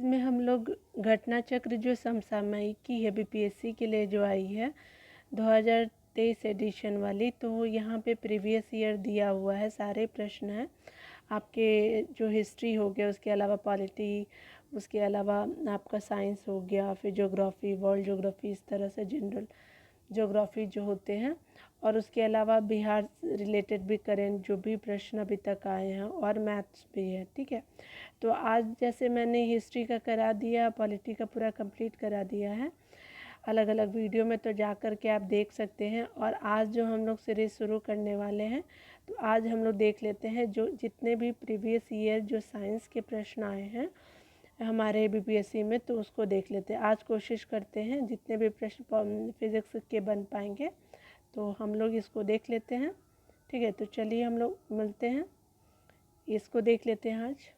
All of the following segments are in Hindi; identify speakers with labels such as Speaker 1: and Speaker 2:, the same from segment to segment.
Speaker 1: में हम लोग घटना चक्र जो समसामयिकी है बीपीएससी के लिए जो आई है 2023 एडिशन वाली, तो यहाँ पे प्रीवियस ईयर दिया हुआ है, सारे प्रश्न हैं आपके। जो हिस्ट्री हो गया, उसके अलावा पॉलिटी, उसके अलावा आपका साइंस हो गया, फिर ज्योग्राफी, वर्ल्ड ज्योग्राफी, इस तरह से जनरल ज्योग्राफी जो होते हैं, और उसके अलावा बिहार रिलेटेड भी करेंट जो भी प्रश्न अभी तक आए हैं, और मैथ्स भी है। ठीक है, तो आज जैसे मैंने हिस्ट्री का करा दिया, पॉलिटी का पूरा कंप्लीट करा दिया है अलग अलग वीडियो में, तो जा कर के आप देख सकते हैं। और आज जो हम लोग सीरीज शुरू करने वाले हैं, तो आज हम लोग देख लेते हैं जो जितने भी प्रीवियस ईयर जो साइंस के प्रश्न आए हैं हमारे बीपीएससी में, तो उसको देख लेते हैं। आज कोशिश करते हैं जितने भी प्रश्न फिजिक्स के बन पाएंगे तो हम लोग इसको देख लेते हैं। ठीक है, तो चलिए हम लोग मिलते हैं, इसको देख लेते हैं आज।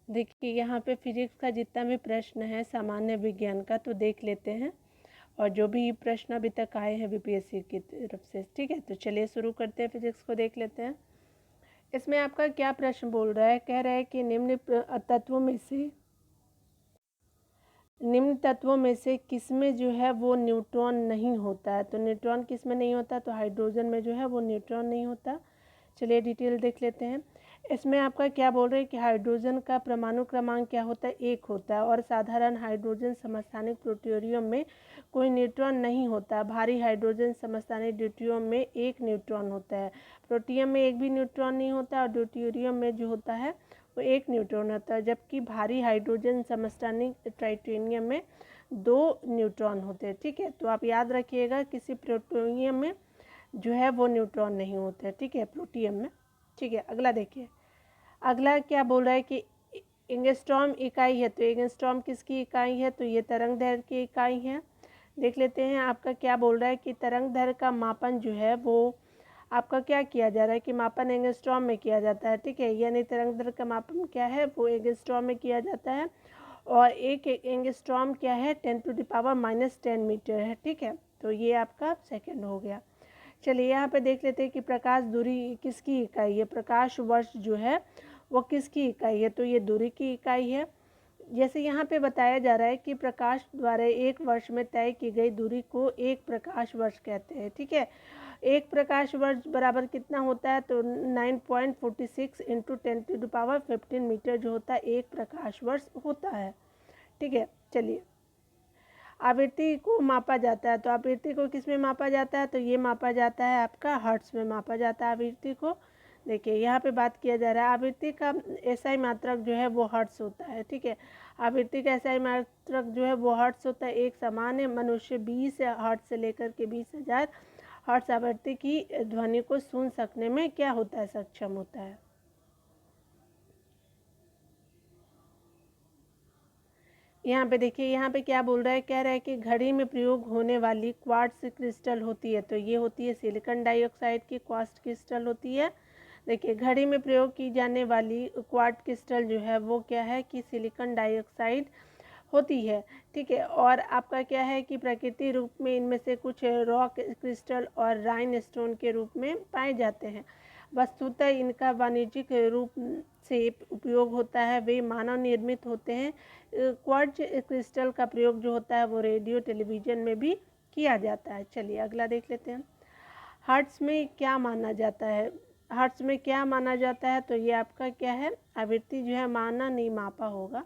Speaker 1: देखिए यहाँ पे फिजिक्स का जितना भी प्रश्न है सामान्य विज्ञान का, तो देख लेते हैं, और जो भी प्रश्न अभी तक आए हैं बीपीएससी की तरफ से। ठीक है, तो चलिए शुरू करते हैं, फिजिक्स को देख लेते हैं। इसमें आपका क्या प्रश्न बोल रहा है, कह रहा है कि निम्न तत्वों में से किसमें जो है वो न्यूट्रॉन नहीं होता है। तो न्यूट्रॉन किस में नहीं होता, तो हाइड्रोजन में जो है वो न्यूट्रॉन नहीं होता। चलिए डिटेल देख लेते हैं। इसमें आपका क्या बोल रहे हैं कि हाइड्रोजन का परमाणु क्रमांक क्या होता है, 1 होता है, और साधारण हाइड्रोजन समस्थानिक ड्यूटेरियम में कोई न्यूट्रॉन नहीं होता। भारी हाइड्रोजन समस्थानिक ड्यूटेरियम में 1 न्यूट्रॉन होता है। प्रोटियम में 1 भी न्यूट्रॉन नहीं होता, और ड्यूटेरियम में जो होता है वो 1 न्यूट्रॉन होता है, जबकि भारी हाइड्रोजन समस्थानिक ट्राइटेनियम में 2 न्यूट्रॉन होते हैं। ठीक है, तो आप याद रखिएगा किसी प्लूटोनियम में जो है वो न्यूट्रॉन नहीं होते हैं। ठीक है, प्लूटियम में। ठीक है, अगला देखिए। अगला क्या बोल रहा है कि एंगस्ट्रॉम इकाई है, तो एंगस्ट्रॉम किसकी इकाई है, तो ये तरंग दैर्घ्य की इकाई है। देख लेते हैं आपका क्या बोल रहा है कि तरंग दैर्घ्य का मापन जो है वो आपका क्या किया जा रहा है कि मापन एंगस्ट्रॉम में किया जाता है। ठीक है, यानी तरंग दैर्घ्य का मापन क्या है वो एंगस्ट्रॉम में किया जाता है, और एक एंगस्ट्रॉम क्या है 10⁻⁻10 मीटर है। ठीक है, तो ये आपका सेकंड हो गया। चलिए यहाँ पे देख लेते हैं कि प्रकाश दूरी किसकी इकाई है। प्रकाश वर्ष जो है वो किसकी इकाई है, तो ये दूरी की इकाई है। जैसे यहाँ पे बताया जा रहा है कि प्रकाश द्वारा 1 वर्ष में तय की गई दूरी को 1 प्रकाश वर्ष कहते हैं। ठीक है, 1 प्रकाश वर्ष बराबर कितना होता है, तो 9.46 इंटू 10⁻15 मीटर जो होता है 1 प्रकाश वर्ष होता है। ठीक है, चलिए आवृत्ति को मापा जाता है, तो आवृत्ति को किस में मापा जाता है, तो ये मापा जाता है आपका हर्ट्ज में मापा जाता है आवृत्ति को। देखिए यहाँ पे बात किया जा रहा है आवृत्ति का एसआई मात्रक जो है वो हर्ट्ज होता है। ठीक है, आवृत्ति का एसआई मात्रक जो है वो हर्ट्ज होता है। एक सामान्य मनुष्य 20 हर्ट्ज से लेकर के 20,000 हर्ट्ज आवृत्ति की ध्वनि को सुन सकने में क्या होता है, सक्षम होता है। यहाँ पे देखिए यहाँ पे क्या बोल रहा है, कह रहा है कि घड़ी में प्रयोग होने वाली क्वार्ट्ज क्रिस्टल होती है, तो ये होती है सिलिकॉन डाइऑक्साइड की क्वार्ट्ज क्रिस्टल होती है। देखिए घड़ी में प्रयोग की जाने वाली क्वार्ट्ज क्रिस्टल जो है वो क्या है कि सिलिकॉन डाइऑक्साइड होती है। ठीक है, और आपका क्या है कि प्रकृति रूप में इनमें से कुछ रॉक क्रिस्टल और राइन स्टोन के रूप में पाए जाते हैं। वस्तुतः इनका वाणिज्यिक रूप से उपयोग होता है, वे मानव निर्मित होते हैं। क्वार्ट्ज क्रिस्टल का प्रयोग जो होता है वो रेडियो टेलीविज़न में भी किया जाता है। चलिए अगला देख लेते हैं। हर्ट्ज में क्या माना जाता है, हर्ट्ज में क्या माना जाता है, तो ये आपका क्या है आवृत्ति जो है माना नहीं मापा होगा।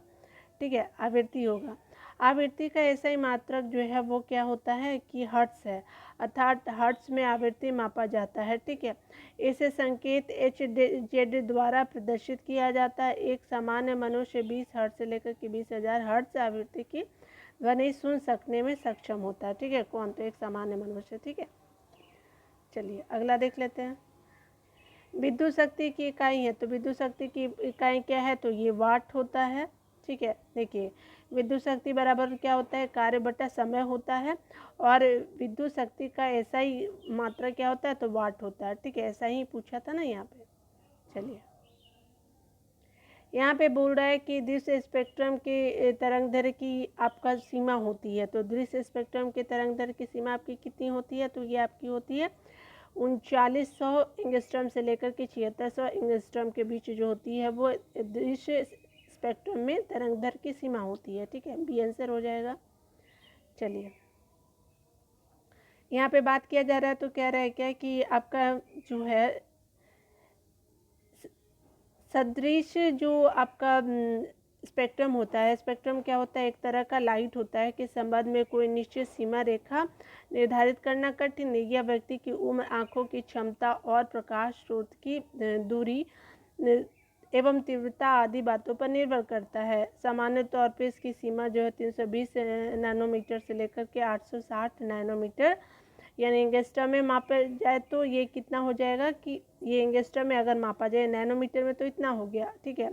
Speaker 1: ठीक है, आवृत्ति होगा। आवृत्ति का ऐसा ही मात्रक जो है वो क्या होता है कि हर्ट्ज है, अर्थात हर्ट्ज में आवृत्ति मापा जाता है। ठीक है, इसे संकेत HZ द्वारा प्रदर्शित किया जाता है। एक सामान्य मनुष्य 20 हर्ट्ज से लेकर के 20,000 हर्ट्ज आवृत्ति की ध्वनि सुन सकने में सक्षम होता है। ठीक है, कौन, तो एक सामान्य मनुष्य। ठीक है, चलिए अगला देख लेते हैं। विद्युत शक्ति की इकाई है, तो विद्युत शक्ति की इकाई क्या है, तो ये वाट होता है। ठीक है, देखिए विद्युत शक्ति बराबर क्या होता है, कार्य बटा समय होता है, और विद्युत शक्ति का ऐसा ही मात्रा क्या होता है, तो वाट होता है। ठीक है, ऐसा ही पूछा था ना यहाँ पे। चलिए यहाँ पे बोल रहा है कि दृश्य स्पेक्ट्रम के तरंगदैर्घ्य की आपका सीमा होती है, तो दृश्य स्पेक्ट्रम के तरंगदैर्घ्य की सीमा आपकी कितनी होती है, तो ये आपकी होती है 3900 एंगस्ट्रॉम से लेकर के 7600 एंगस्ट्रॉम के बीच जो होती है वो दृश्य स्पेक्ट्रम में तरंगदैर्घ्य की सीमा होती है। ठीक है, बी आंसर हो जाएगा। चलिए यहाँ पे बात किया जा रहा है तो कह रहा है क्या कि आपका जो है सदृश जो आपका स्पेक्ट्रम होता है, स्पेक्ट्रम क्या होता है, एक तरह का लाइट होता है कि संबंध में कोई निश्चित सीमा रेखा निर्धारित करना कठिन है। यह व्यक्ति की उम्र, आँखों की क्षमता और प्रकाश स्रोत की दूरी एवं तीव्रता आदि बातों पर निर्भर करता है। सामान्य तौर पर इसकी सीमा जो है 320 नैनोमीटर से लेकर के 860 नैनोमीटर यानी एंगस्ट्रम में मापा जाए तो ये कितना हो जाएगा कि ये एंगस्ट्रम में अगर मापा जाए, नैनोमीटर में तो इतना हो गया। ठीक है,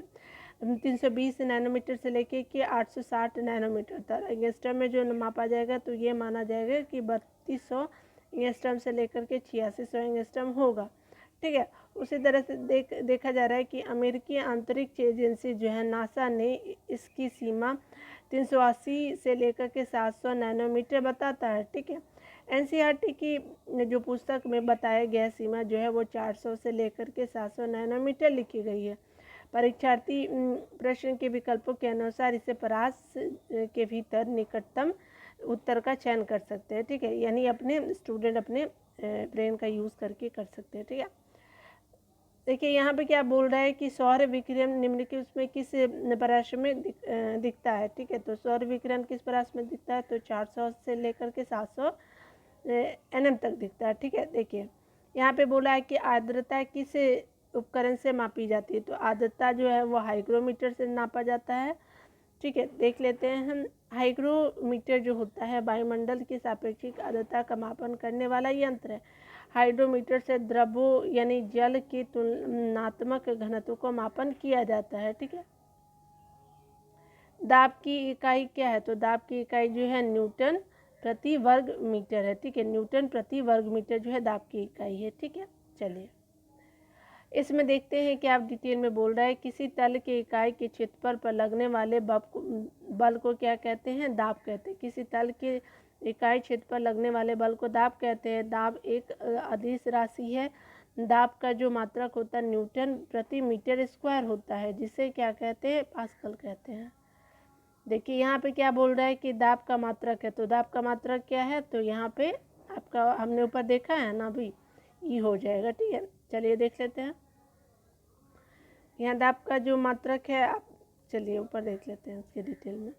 Speaker 1: 320 नैनोमीटर से लेके कि 860 नैनोमीटर तक एंगस्ट्रम में जो मापा जाएगा तो ये माना जाएगा कि 3200 एंगस्ट्रम से लेकर के 8600 एंगस्ट्रम होगा। ठीक है, उसी तरह से देखा जा रहा है कि अमेरिकी अंतरिक्ष एजेंसी जो है नासा ने इसकी सीमा 380 से लेकर के 700 नैनोमीटर बताता है। ठीक है, एनसीईआरटी की जो पुस्तक में बताया गया सीमा जो है वो 400 से लेकर के 700 नैनोमीटर लिखी गई है। परीक्षार्थी प्रश्न के विकल्पों के अनुसार इसे परास के भीतर निकटतम उत्तर का चयन कर सकते हैं। ठीक है, यानी अपने स्टूडेंट अपने ब्रेन का यूज़ करके कर सकते हैं। ठीक है, देखिए यहाँ पे क्या बोल रहा है कि सौर विकिरण निम्नलिखित उसमें किस परास में दिखता है। ठीक है, तो सौर विकिरण किस परास में दिखता है, तो 400 से लेकर के 700 nm तक दिखता है। ठीक है, देखिए यहाँ पे बोला है कि आर्द्रता किस उपकरण से मापी जाती है, तो आर्द्रता जो है वो हाइग्रोमीटर से नापा जाता है। ठीक है, देख लेते हैं हम। हाइग्रोमीटर जो होता है वायुमंडल की सापेक्षिक आर्द्रता का मापन करने वाला यंत्र है। हाइड्रोमीटर से द्रवों यानी जल के तुलनात्मक घनत्व को मापन किया जाता है। ठीक है, दाब की इकाई क्या है, तो दाब की इकाई जो है न्यूटन प्रति वर्ग मीटर है। ठीक है, न्यूटन प्रति वर्ग मीटर जो है दाब की इकाई है। ठीक है, चलिए इसमें देखते हैं कि आप डिटेल में बोल रहा है किसी तल के इकाई के क्षेत्रफल पर लगने वाले बल को क्या कहते हैं, दाब कहते हैं। किसी तल के इकाई क्षेत्र पर लगने वाले बल को दाब कहते हैं। दाब एक अदिश राशि है। दाब का जो मात्रक होता है न्यूटन प्रति मीटर स्क्वायर होता है, जिसे क्या कहते हैं, पास्कल कहते हैं। देखिए यहाँ पे क्या बोल रहा है कि दाब का मात्रक है, तो दाब का मात्रक क्या है, तो यहाँ पे आपका हमने ऊपर देखा है ना अभी, ई हो जाएगा। ठीक है, चलिए देख लेते हैं यहाँ दाब का जो मात्रक है। आप चलिए ऊपर देख लेते हैं उसके डिटेल में,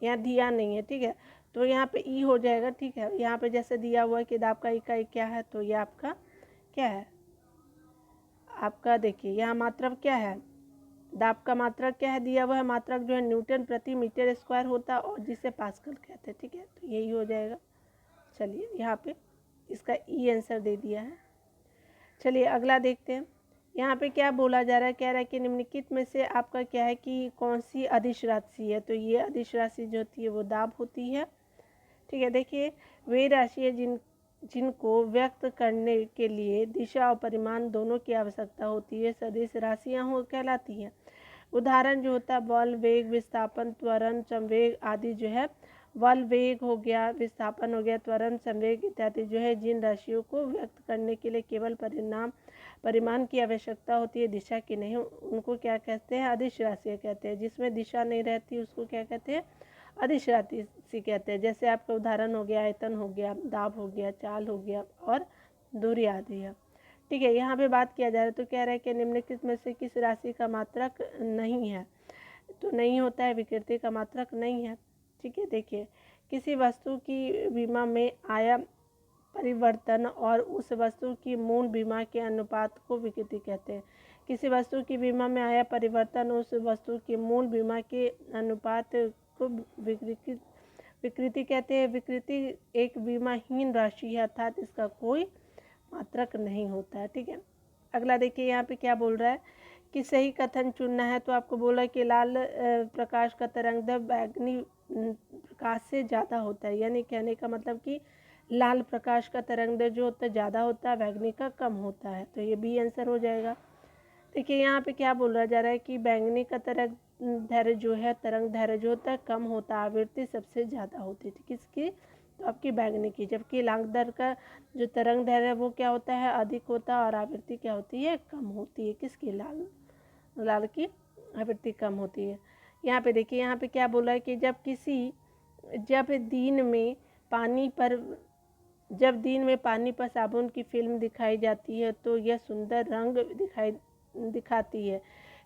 Speaker 1: यहाँ दिया नहीं है। ठीक है, तो यहाँ पे ई हो जाएगा। ठीक है, यहाँ पे जैसे दिया हुआ है कि दाब का इकाई क्या है, तो ये आपका क्या है, आपका देखिए यहाँ मात्रक क्या है, दाब का मात्रक क्या है दिया हुआ है, मात्रक जो है न्यूटन प्रति मीटर स्क्वायर होता है और जिसे पास्कल कहते हैं। ठीक है, तो यही हो जाएगा। चलिए यहाँ पे इसका ई आंसर दे दिया है। चलिए अगला देखते हैं। यहाँ पे क्या बोला जा रहा है, कह रहा है कि निम्नलिखित में से आपका क्या है कि कौन सी अदिश राशि है, तो ये अदिश राशि जो होती है वो दाब होती है। ठीक है, देखिए वे राशि है जिनको व्यक्त करने के लिए दिशा और परिमाण दोनों की आवश्यकता होती है, सदिश राशियाँ हो कहलाती हैं। उदाहरण जो होता है बल, वेग, विस्थापन, त्वरण, संवेग आदि जो है, बल, वेग हो गया, विस्थापन हो गया, त्वरण, संवेग इत्यादि जो है जिन राशियों को व्यक्त करने के लिए केवल परिमाण की आवश्यकता होती है, दिशा की नहीं, उनको क्या कहते हैं, अदिश राशियाँ कहते हैं। जिसमें दिशा नहीं रहती उसको क्या कहते हैं, अदिश राशि कहते हैं। जैसे आपका उदाहरण हो गया आयतन हो गया, दाब हो गया, चाल हो गया और दूरी आदि है। ठीक है, यहाँ पे बात किया जा रहा है तो कह रहा है कि निम्नलिखित में से किस राशि का मात्रक नहीं है, तो नहीं होता है, विकृति का मात्रक नहीं है। ठीक है, देखिए किसी वस्तु की विमा में आया परिवर्तन और उस वस्तु की मूल विमा के अनुपात को विकृति कहते हैं। किसी वस्तु की विमा में आया परिवर्तन उस वस्तु की मूल विमा के अनुपात को विकृति कहते हैं। विकृति एक विमाहीन राशि है, अर्थात इसका कोई मात्रक नहीं होता है। ठीक है, अगला देखिए यहाँ पे क्या बोल रहा है कि सही कथन चुनना है, तो आपको बोला कि लाल प्रकाश का तरंगदैर्घ्य बैंगनी प्रकाश से ज़्यादा होता है, यानी कहने का मतलब कि लाल प्रकाश का तरंगदैर्घ्य जो होता है ज़्यादा होता है, बैंगनी का कम होता है, तो ये बी आंसर हो जाएगा। देखिए यहाँ पे क्या बोला जा रहा है कि बैंगनी का तरंगदैर्घ्य जो है, तरंगदैर्घ्य जो होता है कम होता है, आवृत्ति सबसे ज़्यादा होती थी किसकी, तो आपकी बैंगनी की। जबकि लालदर का जो तरंगदैर्घ्य है वो क्या होता है, अधिक होता है और आवृत्ति क्या होती है, कम होती है, किसकी, लाल की आवृत्ति कम होती है। यहाँ पे देखिए, यहाँ पे क्या बोला है कि जब दिन में पानी पर साबुन की फिल्म दिखाई जाती है तो यह सुंदर रंग दिखाती है।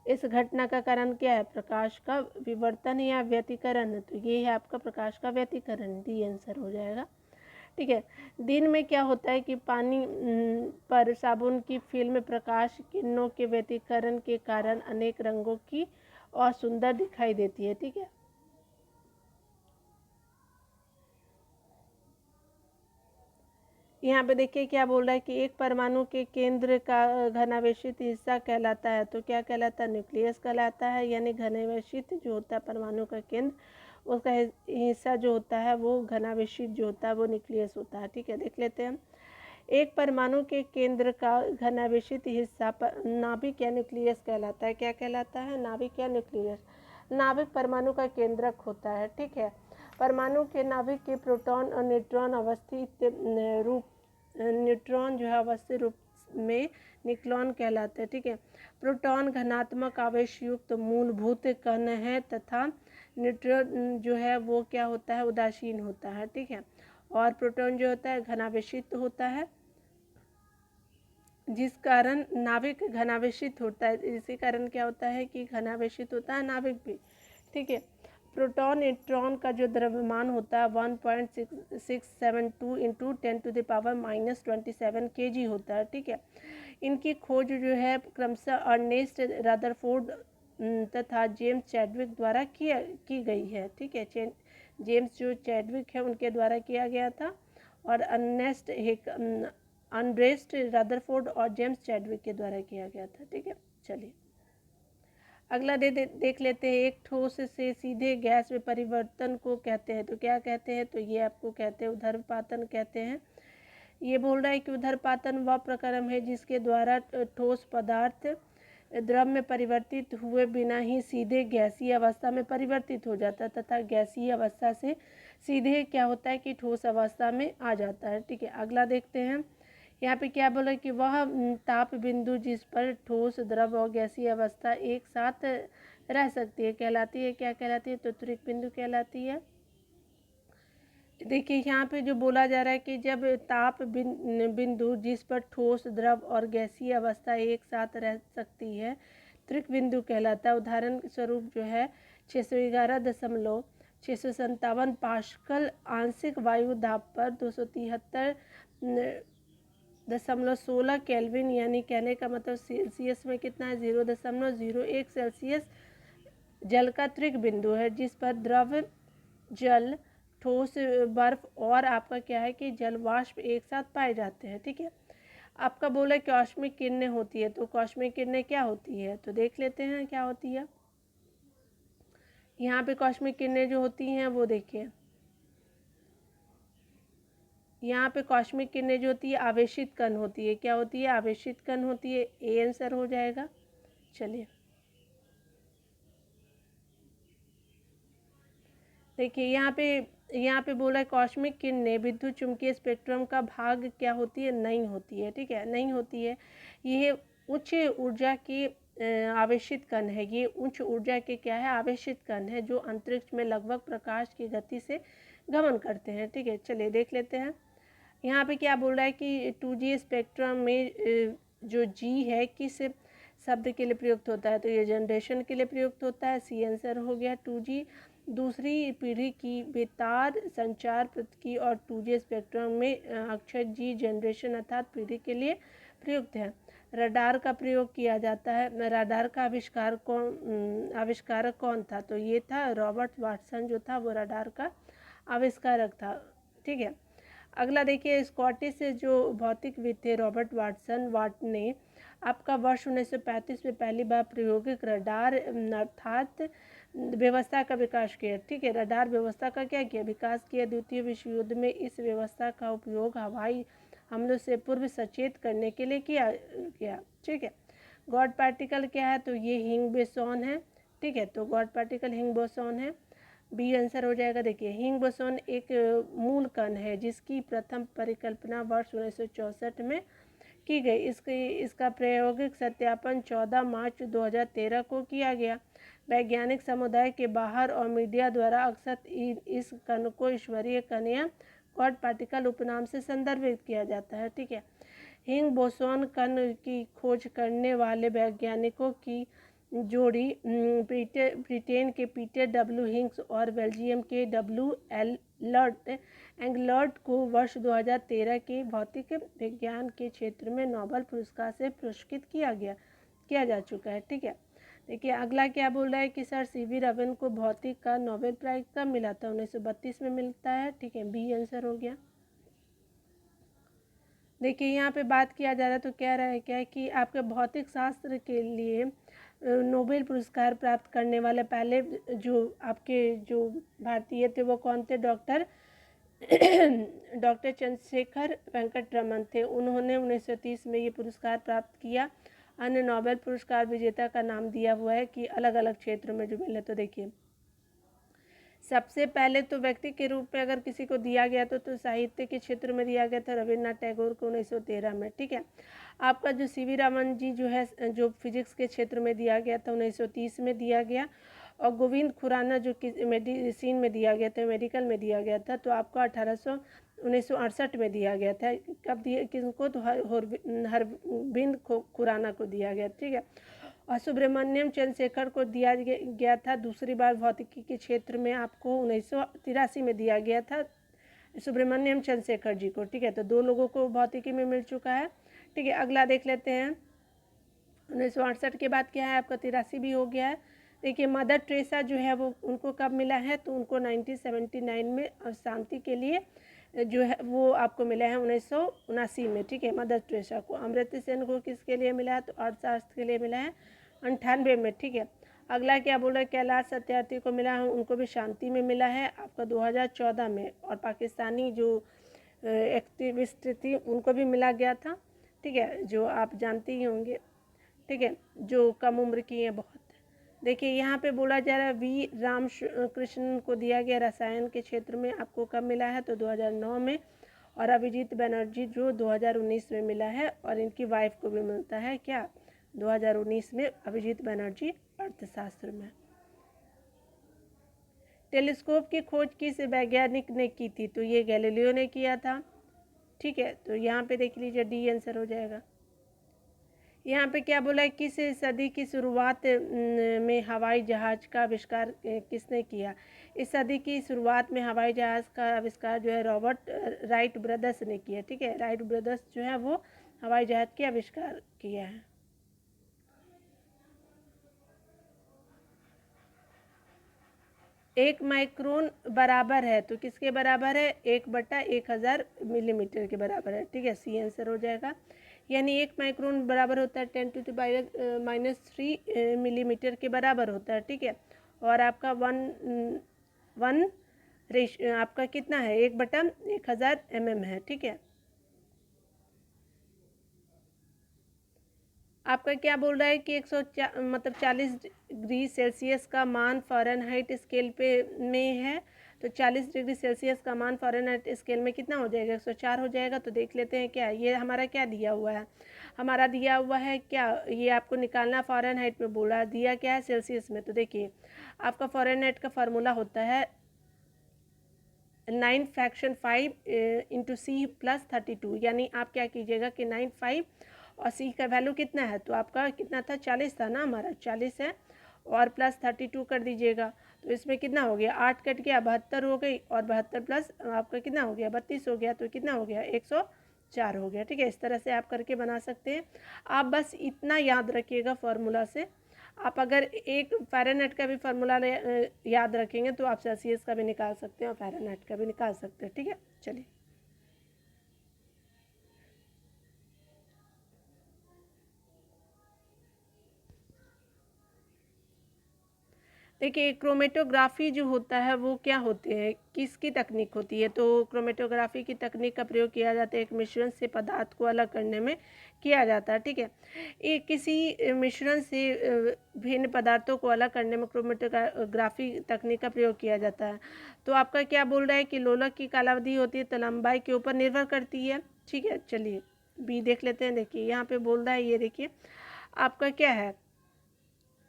Speaker 1: इस घटना का कारण क्या है? प्रकाश का विवर्तन या व्यतिकरण। तो ये है आपका प्रकाश का व्यतिकरण, डी आंसर हो जाएगा। ठीक है, दिन में क्या होता है कि पानी पर साबुन की फिल्म प्रकाश किरणों के व्यतिकरण के कारण अनेक रंगों की और सुंदर दिखाई देती है। ठीक है, यहाँ पे देखिए क्या बोल रहा है कि एक परमाणु के केंद्र का घनावेशित हिस्सा कहलाता है। तो क्या कहलाता है? न्यूक्लियस कहलाता है। यानी घनावेशित जो होता है परमाणु का केंद्र, उसका हिस्सा जो होता है वो घनावेशित जो होता है वो न्यूक्लियस होता है। ठीक है, देख लेते हैं। एक परमाणु के केंद्र का घनावेशित हिस्सा नाभिक या न्यूक्लियस कहलाता है। क्या कहलाता है? नाभिक या न्यूक्लियस। नाभिक परमाणु का केंद्रक होता है। ठीक है, परमाणु के नाभिक के प्रोटॉन और न्यूट्रॉन जो है अवस्थित रूप में न्यूक्लियन कहलाते हैं। ठीक है, प्रोटॉन धनात्मक आवेश युक्त मूलभूत कण है तथा न्यूट्रॉन जो है वो क्या होता है? उदासीन होता है। ठीक है, और प्रोटॉन जो होता है घनावेशित होता है, जिस कारण नाभिक घनावेशित होता है। इसी कारण क्या होता है कि घनावेशित होता है नाभिक भी। ठीक है, प्रोटॉन न्यूट्रॉन का जो द्रव्यमान होता है 1.672 इंटू 10⁻⁻27 kg होता है। ठीक है, इनकी खोज जो है क्रमशः अर्नेस्ट रदरफोर्ड तथा जेम्स चैडविक द्वारा की गई है। ठीक है, जेम्स जो चैडविक है उनके द्वारा किया गया था और अर्नेस्ट रदरफोर्ड और जेम्स चैडविक के द्वारा किया गया था। ठीक है, चलिए अगला देख लेते हैं। एक ठोस से सीधे गैस में परिवर्तन को कहते हैं। तो क्या कहते हैं? तो ये आपको कहते हैं ऊर्ध्वपातन कहते हैं। ये बोल रहा है कि ऊर्ध्वपातन वह प्रक्रम है जिसके द्वारा ठोस पदार्थ द्रव में परिवर्तित हुए बिना ही सीधे गैसीय अवस्था में परिवर्तित हो जाता है तथा गैसीय अवस्था से सीधे क्या होता है कि ठोस अवस्था में आ जाता है। ठीक है, अगला देखते हैं। यहाँ पे क्या बोला कि वह ताप बिंदु जिस पर ठोस द्रव और गैसीय अवस्था एक साथ रह सकती है कहलाती है। क्या कहलाती है? तो त्वरित बिंदु कहलाती है। देखिए यहाँ पे जो बोला जा रहा है कि जब ताप बिंदु जिस पर ठोस द्रव और गैसीय अवस्था एक साथ रह सकती है त्वरित बिंदु कहलाता है। उदाहरण स्वरूप जो है 611.657 पास्कल आंशिक वायु दाब पर 273.16 केल्विन, यानी कहने का मतलब सेल्सियस में कितना है? 0.01 सेल्सियस जल का त्वरित बिंदु है जिस पर द्रव, जल, ठोस, बर्फ और आपका क्या है कि जल वाष्प एक साथ पाए जाते हैं। ठीक है, आपका बोला कॉस्मिक किरणें होती है। तो कॉस्मिक किरणें क्या होती है? तो देख लेते हैं क्या होती है। यहाँ पे कॉस्मिक किरणें जो होती हैं वो देखिए, यहाँ पे कॉस्मिक किरणें जो होती है आवेशित कण होती है। क्या होती है? आवेशित कण होती है। ए आंसर हो जाएगा। चलिए देखिए यहाँ पे बोला है कॉस्मिक किरणें विद्युत चुंबकीय स्पेक्ट्रम का भाग क्या होती है? नहीं होती है। ठीक है, नहीं होती है। ये उच्च ऊर्जा की आवेशित कण है। ये उच्च ऊर्जा के क्या है? आवेशित कण है जो अंतरिक्ष में लगभग प्रकाश की गति से गमन करते हैं। ठीक है, चलिए देख लेते हैं। यहाँ पे क्या बोल रहा है कि 2G स्पेक्ट्रम में जो G है किस शब्द के लिए प्रयुक्त होता है? तो ये जनरेशन के लिए प्रयुक्त होता है। सी आंसर हो गया 2G। दूसरी पीढ़ी की बेतार संचार प्रौद्योगिकी और 2G स्पेक्ट्रम में अक्षर G जनरेशन अर्थात पीढ़ी के लिए प्रयुक्त है। रडार का प्रयोग किया जाता है। रडार का आविष्कारक कौन था? तो ये था रॉबर्ट वाटसन जो था वो रडार का आविष्कारक था। ठीक है, अगला देखिए स्कॉटिश जो भौतिकविद थे रॉबर्ट वाट ने आपका वर्ष 1935 में पहली बार प्रायोगिक रडार अर्थात व्यवस्था का विकास किया। ठीक है, रडार व्यवस्था का क्या किया? विकास किया। द्वितीय विश्व युद्ध में इस व्यवस्था का उपयोग हवाई हमलों से पूर्व सचेत करने के लिए किया गया। ठीक है, गॉड पार्टिकल क्या है? तो ये हिंग बोसॉन है। ठीक है, तो गॉड पार्टिकल हिंग बोसॉन है। बी आंसर हो जाएगा। देखिए हिंग बोसॉन एक मूल कण है जिसकी प्रथम परिकल्पना वर्ष 1964 में की गई। इसका प्रायोगिक सत्यापन 14 मार्च 2013 को किया गया। वैज्ञानिक समुदाय के बाहर और मीडिया द्वारा अक्सर इस कण को ईश्वरीय कण या गॉड पार्टिकल उपनाम से संदर्भित किया जाता है। ठीक है, हिंग बोसोन कण की खोज करने वाले वैज्ञानिकों की जोड़ी ब्रिटेन के पीटर डब्ल्यू हिंग्स और बेल्जियम के डब्ल्यू एंगलर्ट को वर्ष 2013 के भौतिक विज्ञान के क्षेत्र में नोबेल पुरस्कार से पुरस्कृत किया जा चुका है। ठीक है, देखिए अगला क्या बोल रहा है कि सर सीवी रमन को भौतिक का नोबेल प्राइज कब मिला था? 1932 में मिलता है। ठीक है, बी आंसर हो गया। देखिए यहाँ पे बात किया जा रहा है तो कह रहा है क्या कि आपके भौतिक शास्त्र के लिए नोबेल पुरस्कार प्राप्त करने वाले पहले जो भारतीय थे वो कौन थे? डॉक्टर चंद्रशेखर वेंकट रमन थे। उन्होंने 1930 में ये पुरस्कार प्राप्त किया। अन्य नोबेल पुरस्कार विजेता का नाम दिया हुआ है कि अलग अलग क्षेत्रों में जो मिले। तो देखिए सबसे पहले तो व्यक्ति के रूप में अगर किसी को दिया गया तो साहित्य के क्षेत्र में दिया गया था रविन्द्रनाथ टैगोर को 1913 में। ठीक है, आपका जो सीवी रमन जी जो है जो फिजिक्स के क्षेत्र में दिया गया था 1930 में दिया गया। और गोविंद खुराना जो मेडिसिन में दिया गया था, मेडिकल में दिया गया था, तो आपको 1968 में दिया गया था। कब दिया किसको? तो हरबिंद खुराना को दिया गया। ठीक है, और सुब्रमण्यम चंद्रशेखर को दिया गया था दूसरी बार भौतिकी के क्षेत्र में, आपको 1983 में दिया गया था सुब्रमण्यम चंद्रशेखर जी को। ठीक है, तो 2 लोगों को भौतिकी में मिल चुका है। ठीक है, अगला देख लेते हैं। 1968 के बाद क्या है आपका? 83 भी हो गया है। देखिए मदर टेरेसा जो है वो उनको कब मिला है? तो उनको 1979 में शांति के लिए जो है वो आपको मिला है 1979 में। ठीक है, मदर टेरेसा को। अमर्त्य सेन को किसके लिए मिला है? तो अर्थशास्त्र के लिए मिला है 98 में। ठीक है, अगला क्या बोल रहा है? कैलाश सत्यार्थी को मिला है, उनको भी शांति में मिला है आपका 2014 में। और पाकिस्तानी जो एक्टिविस्ट थी उनको भी मिला गया था। ठीक है, जो आप जानते ही होंगे। ठीक है, जो कम उम्र की हैं बहुत। देखिए यहाँ पे बोला जा रहा है वी रामकृष्णन को दिया गया रसायन के क्षेत्र में, आपको कब मिला है? तो 2009 में। और अभिजीत बनर्जी जो 2019 में मिला है। और इनकी वाइफ को भी मिलता है क्या? 2019 में अभिजीत बनर्जी अर्थशास्त्र में। टेलीस्कोप की खोज किस वैज्ञानिक ने की थी? तो ये गैलीलियो ने किया था। ठीक है, तो यहाँ पे देख लीजिए डी आंसर हो जाएगा। यहाँ पे क्या बोला है? किस सदी की शुरुआत में हवाई जहाज़ का आविष्कार किसने किया? इस सदी की शुरुआत में हवाई जहाज़ का आविष्कार जो है रॉबर्ट राइट ब्रदर्स ने किया। ठीक है, राइट ब्रदर्स जो है वो हवाई जहाज़ के आविष्कार किया है। एक माइक्रोन बराबर है तो किसके बराबर है? 1/1000 मिलीमीटर के बराबर है। ठीक है, सी आंसर हो जाएगा। यानी 1 माइक्रोन बराबर होता है 10⁻³ मिलीमीटर के बराबर होता है। ठीक है, और आपका आपका कितना है? 1/1000 mm है। ठीक है, आपका क्या बोल रहा है कि 40 डिग्री सेल्सियस का मान फ़ारेनहाइट स्केल पे में है। तो 40 डिग्री सेल्सियस का मान फ़ारेनहाइट स्केल में कितना हो जाएगा? 104 हो जाएगा। तो देख लेते हैं क्या ये हमारा क्या दिया हुआ है। हमारा दिया हुआ है क्या? ये आपको निकालना फ़ारेनहाइट में बोला, दिया क्या है? सेल्सियस में। तो देखिए आपका फ़ारेनहाइट का फार्मूला होता है 9 फ्रैक्शन 5 × C+32। यानी आप क्या कीजिएगा कि 9 5 और सी का वैल्यू कितना है? तो आपका कितना था? 40 था ना, हमारा 40 है और +32 कर दीजिएगा। तो इसमें कितना हो गया? 8 कट गया, 72 हो गई। और 72 प्लस आपका कितना हो गया? 32 हो गया। तो कितना हो गया? 104 हो गया। ठीक है, इस तरह से आप करके बना सकते हैं। आप बस इतना याद रखिएगा फार्मूला से। आप अगर एक फ़ारेनहाइट का भी फार्मूला याद रखेंगे तो आप सेल्सियस का भी निकाल सकते हैं और फ़ारेनहाइट का भी निकाल सकते हैं। ठीक है, चलिए देखिए क्रोमेटोग्राफी जो होता है वो क्या होते हैं, किसकी तकनीक होती है? तो क्रोमेटोग्राफी की तकनीक का प्रयोग किया जाता है एक मिश्रण से पदार्थ को अलग करने में किया जाता है। ठीक है, ये किसी मिश्रण से भिन्न पदार्थों को अलग करने में क्रोमेटोग्राफी तकनीक का प्रयोग किया जाता है। तो आपका क्या बोल रहा है कि लोलक की कालावधि होती है तो लंबाई के ऊपर निर्भर करती है। ठीक है, चलिए बी देख लेते हैं। देखिए यहाँ पे बोल रहा है, ये देखिए आपका क्या है,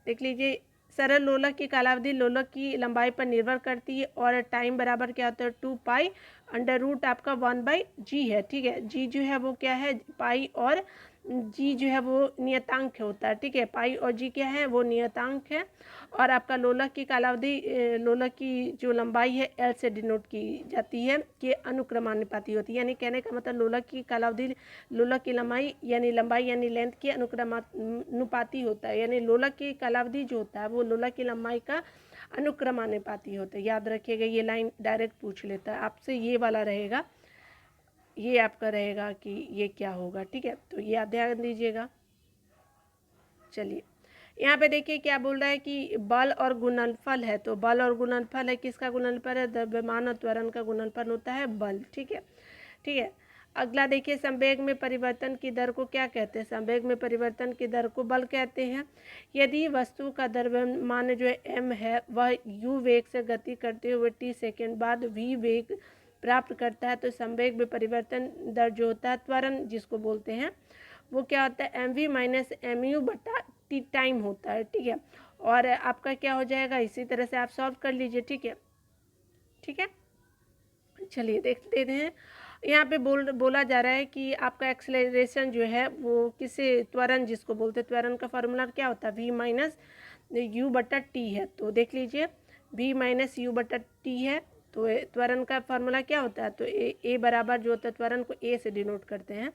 Speaker 1: देख लीजिए, सरल लोलक की कालावधि लोलक की लंबाई पर निर्भर करती है और टाइम बराबर क्या होता है 2 पाई अंडर रूट आपका 1/g है। ठीक है, जी जो है वो क्या है, पाई, और जी जो है वो नियतांक होता है। ठीक है, पाई और जी क्या है, वो नियतांक है। और आपका लोलक की कालावधि, लोलक की जो लंबाई है एल से डिनोट की जाती है, कि अनुक्रमानुपाती होती है। यानी कहने का मतलब लोलक की कालावधि लोलक की लंबाई यानी लेंथ की अनुक्रमानुपाती होता है। यानी लोलक की कालावधि जो होता है वो लोलक की लंबाई का अनुक्रमानुपाती होता है। याद रखिएगा, ये लाइन डायरेक्ट पूछ लेता है आपसे, ये वाला रहेगा, ये आपका रहेगा कि ये क्या होगा। ठीक है, तो ये आप ध्यान दीजिएगा। चलिए यहाँ पे देखिए क्या बोल रहा है कि बल और गुणनफल है। तो बल और गुणनफल है, किसका गुणनफल है, द्रव्यमान और त्वरण का गुणनफल होता है बल। ठीक है, ठीक है। अगला देखिए, संवेग में परिवर्तन की दर को क्या कहते हैं, संवेग में परिवर्तन की दर को बल कहते हैं। यदि वस्तु का द्रव्यमान जो है m है, वह u वेग से गति करते हुए t सेकेंड बाद v वेग प्राप्त करता है, तो संवेग में परिवर्तन दर जो होता है, त्वरण जिसको बोलते हैं, वो क्या होता है mv माइनस mu बटा टी टाइम होता है। ठीक है, और आपका क्या हो जाएगा, इसी तरह से आप सॉल्व कर लीजिए। ठीक है, ठीक है। चलिए देखते हैं, यहाँ पे बोला जा रहा है कि आपका एक्सेलरेशन जो है वो किसे, त्वरण जिसको बोलते हैं, त्वरण का फार्मूला क्या होता है, v माइनस यू बटा टी है। तो देख लीजिए, v माइनस यू बटा टी है, तो त्वरण का फार्मूला क्या होता है, तो ए बराबर जो होता है, त्वरण को ए से डिनोट करते हैं,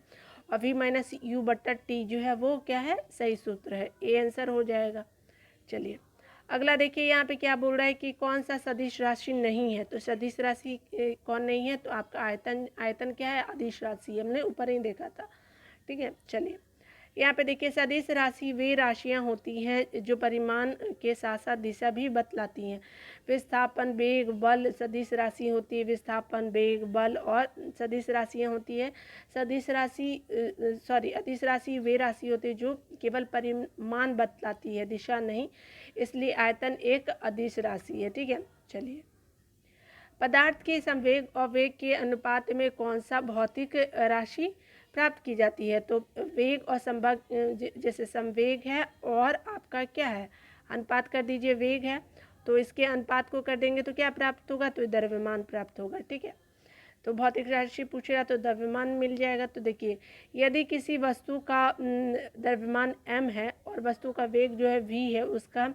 Speaker 1: और v माइनस यू बटा टी जो है वो क्या है, सही सूत्र है, ए आंसर हो जाएगा। चलिए अगला देखिए, यहाँ पे क्या बोल रहा है कि कौन सा सदिश राशि नहीं है। तो सदिश राशि कौन नहीं है, तो आपका आयतन, आयतन क्या है, अदिश राशि, हमने ऊपर ही देखा था। ठीक है, चलिए यहाँ पे देखिए, सदिश राशि वे राशियाँ होती हैं जो परिमाण के साथ साथ दिशा भी बतलाती हैं। विस्थापन, वेग, बल सदिश राशि होती है। विस्थापन, वेग, बल और सदिश राशियाँ होती है। सदिश राशि अदिश राशि वे राशि होती है जो केवल परिमाण बतलाती है, दिशा नहीं, इसलिए आयतन एक अदिश राशि है। ठीक है, चलिए, पदार्थ के संवेग और वेग के अनुपात में कौन सा भौतिक राशि प्राप्त की जाती है। तो वेग और संवेग, जैसे संवेग है और आपका क्या है, अनुपात कर दीजिए, वेग है, तो इसके अनुपात को कर देंगे तो क्या प्राप्त होगा, तो द्रव्यमान प्राप्त होगा। ठीक है, तो भौतिक राशि पूछेगा तो द्रव्यमान मिल जाएगा। तो देखिए, यदि किसी वस्तु का द्रव्यमान m है और वस्तु का वेग जो है v है, उसका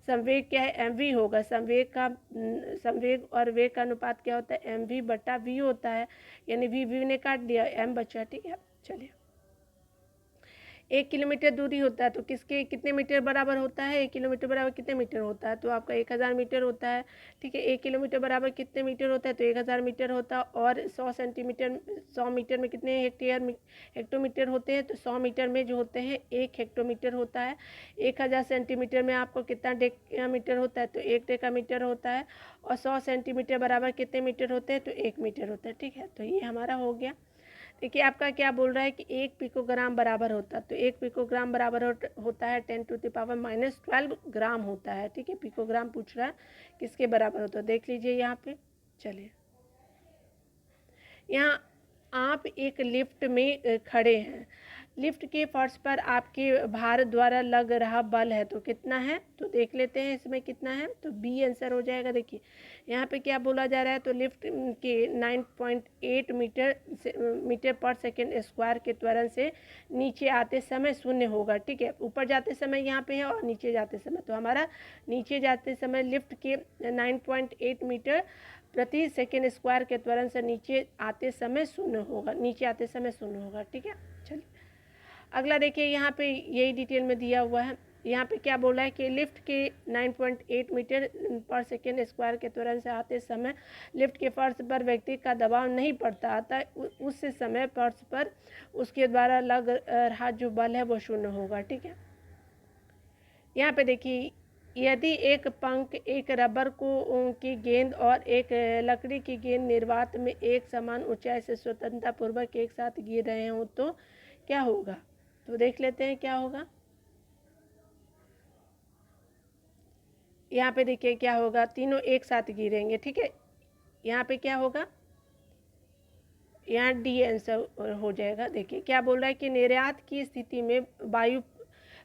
Speaker 1: संवेग क्या है, mv होगा। संवेग और वेग का अनुपात क्या होता है, mv बटा v होता है, यानी v ने काट दिया, m बचा। ठीक है, चलिए, 1 किलोमीटर दूरी होता है तो किसके कितने मीटर बराबर होता है, 1 किलोमीटर बराबर कितने मीटर होता है, तो आपका 1000 मीटर होता है। ठीक है, 1 किलोमीटर बराबर कितने मीटर होता है, तो 1000 मीटर होता है। और 100 मीटर में कितने हेक्टोमीटर होते हैं, तो 100 मीटर में जो होते हैं 1 हेक्टोमीटर होता है। 1000 सेंटीमीटर में आपको कितना डेकामीटर होता है, तो 1 डेकामीटर होता है। और 100 सेंटीमीटर बराबर कितने मीटर होते हैं, तो 1 मीटर होता है। ठीक है, तो ये हमारा हो गया। देखिए आपका क्या बोल रहा है कि 1 पिकोग्राम बराबर होता है, तो 1 पिकोग्राम बराबर होता है 10⁻⁻12 ग्राम होता है। ठीक है, पिकोग्राम पूछ रहा है किसके बराबर होता है, देख लीजिए यहाँ पे। चलिए, यहाँ आप एक लिफ्ट में खड़े हैं, लिफ्ट के फर्श पर आपके भार द्वारा लग रहा बल है, तो कितना है, तो देख लेते हैं इसमें कितना है, तो बी आंसर हो जाएगा। देखिए यहाँ पे क्या बोला जा रहा है, तो लिफ्ट के 9.8 मीटर पर सेकेंड स्क्वायर के त्वरण से नीचे आते समय शून्य होगा। ठीक है, ऊपर जाते समय यहाँ पे है और नीचे जाते समय, तो हमारा नीचे जाते समय लिफ्ट के 9.8 मीटर प्रति सेकेंड स्क्वायर के त्वरण से नीचे आते समय शून्य होगा, नीचे आते समय शून्य होगा। ठीक है, चलिए अगला देखिए, यहाँ पे यही डिटेल में दिया हुआ है। यहाँ पे क्या बोला है कि लिफ्ट के 9.8 मीटर पर सेकेंड स्क्वायर के त्वरण से आते समय लिफ्ट के फर्श पर व्यक्ति का दबाव नहीं पड़ता, अतः उस समय फर्श पर उसके द्वारा लग रहा जो बल है वो शून्य होगा। ठीक है, यहाँ पे देखिए, यदि एक पंख एक रबर की गेंद और एक लकड़ी की गेंद निर्वात में एक समान ऊंचाई से स्वतंत्रतापूर्वक एक साथ गिर रहे हों तो क्या होगा, तो देख लेते हैं क्या होगा। यहाँ पे देखिए क्या होगा, तीनों एक साथ गिरेंगे। ठीक है, यहाँ पे क्या होगा, यहाँ डी आंसर हो जाएगा। देखिए क्या बोल रहा है कि निर्यात की स्थिति में वायु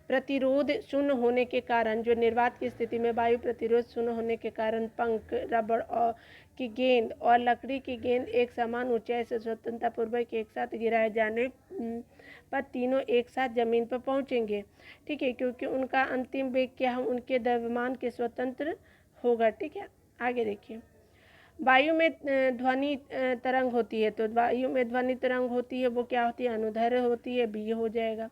Speaker 1: प्रतिरोध शून्य होने के कारण, जो निर्वात की स्थिति में वायु प्रतिरोध शून्य होने के कारण पंख, रबड़ और की गेंद और लकड़ी की गेंद एक समान ऊंचाई से स्वतंत्रतापूर्वक एक साथ गिराए जाने पर तीनों एक साथ जमीन पर पहुंचेंगे। ठीक है, क्योंकि उनका अंतिम वेग क्या है, उनके द्रव्यमान के स्वतंत्र होगा। ठीक है, आगे देखिए। वायु में ध्वनि तरंग होती है, तो वायु में ध्वनि तरंग होती है वो क्या होती है, अनुदैर्घ्य होती है, बी हो जाएगा।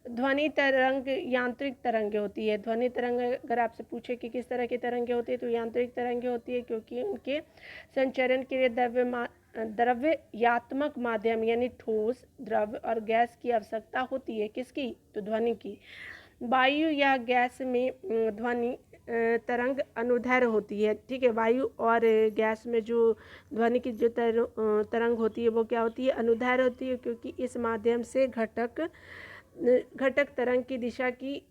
Speaker 1: ध्वनि तरंग यांत्रिक तरंगे होती है। ध्वनि तरंग अगर आपसे पूछे कि किस तरह की तरंगे होती है तो यांत्रिक तरंगे होती है, क्योंकि उनके संचरण के लिए द्रव्यात्मक माध्यम यानी ठोस, द्रव और गैस की आवश्यकता होती है। किसकी, तो ध्वनि की। वायु या गैस में ध्वनि तरंग अनुदैर्घ्य होती है। ठीक है, वायु और गैस में जो ध्वनि की जो तरंग होती है वो क्या होती है, अनुदैर्घ्य होती है, क्योंकि इस माध्यम से घटक तरंग की दिशा की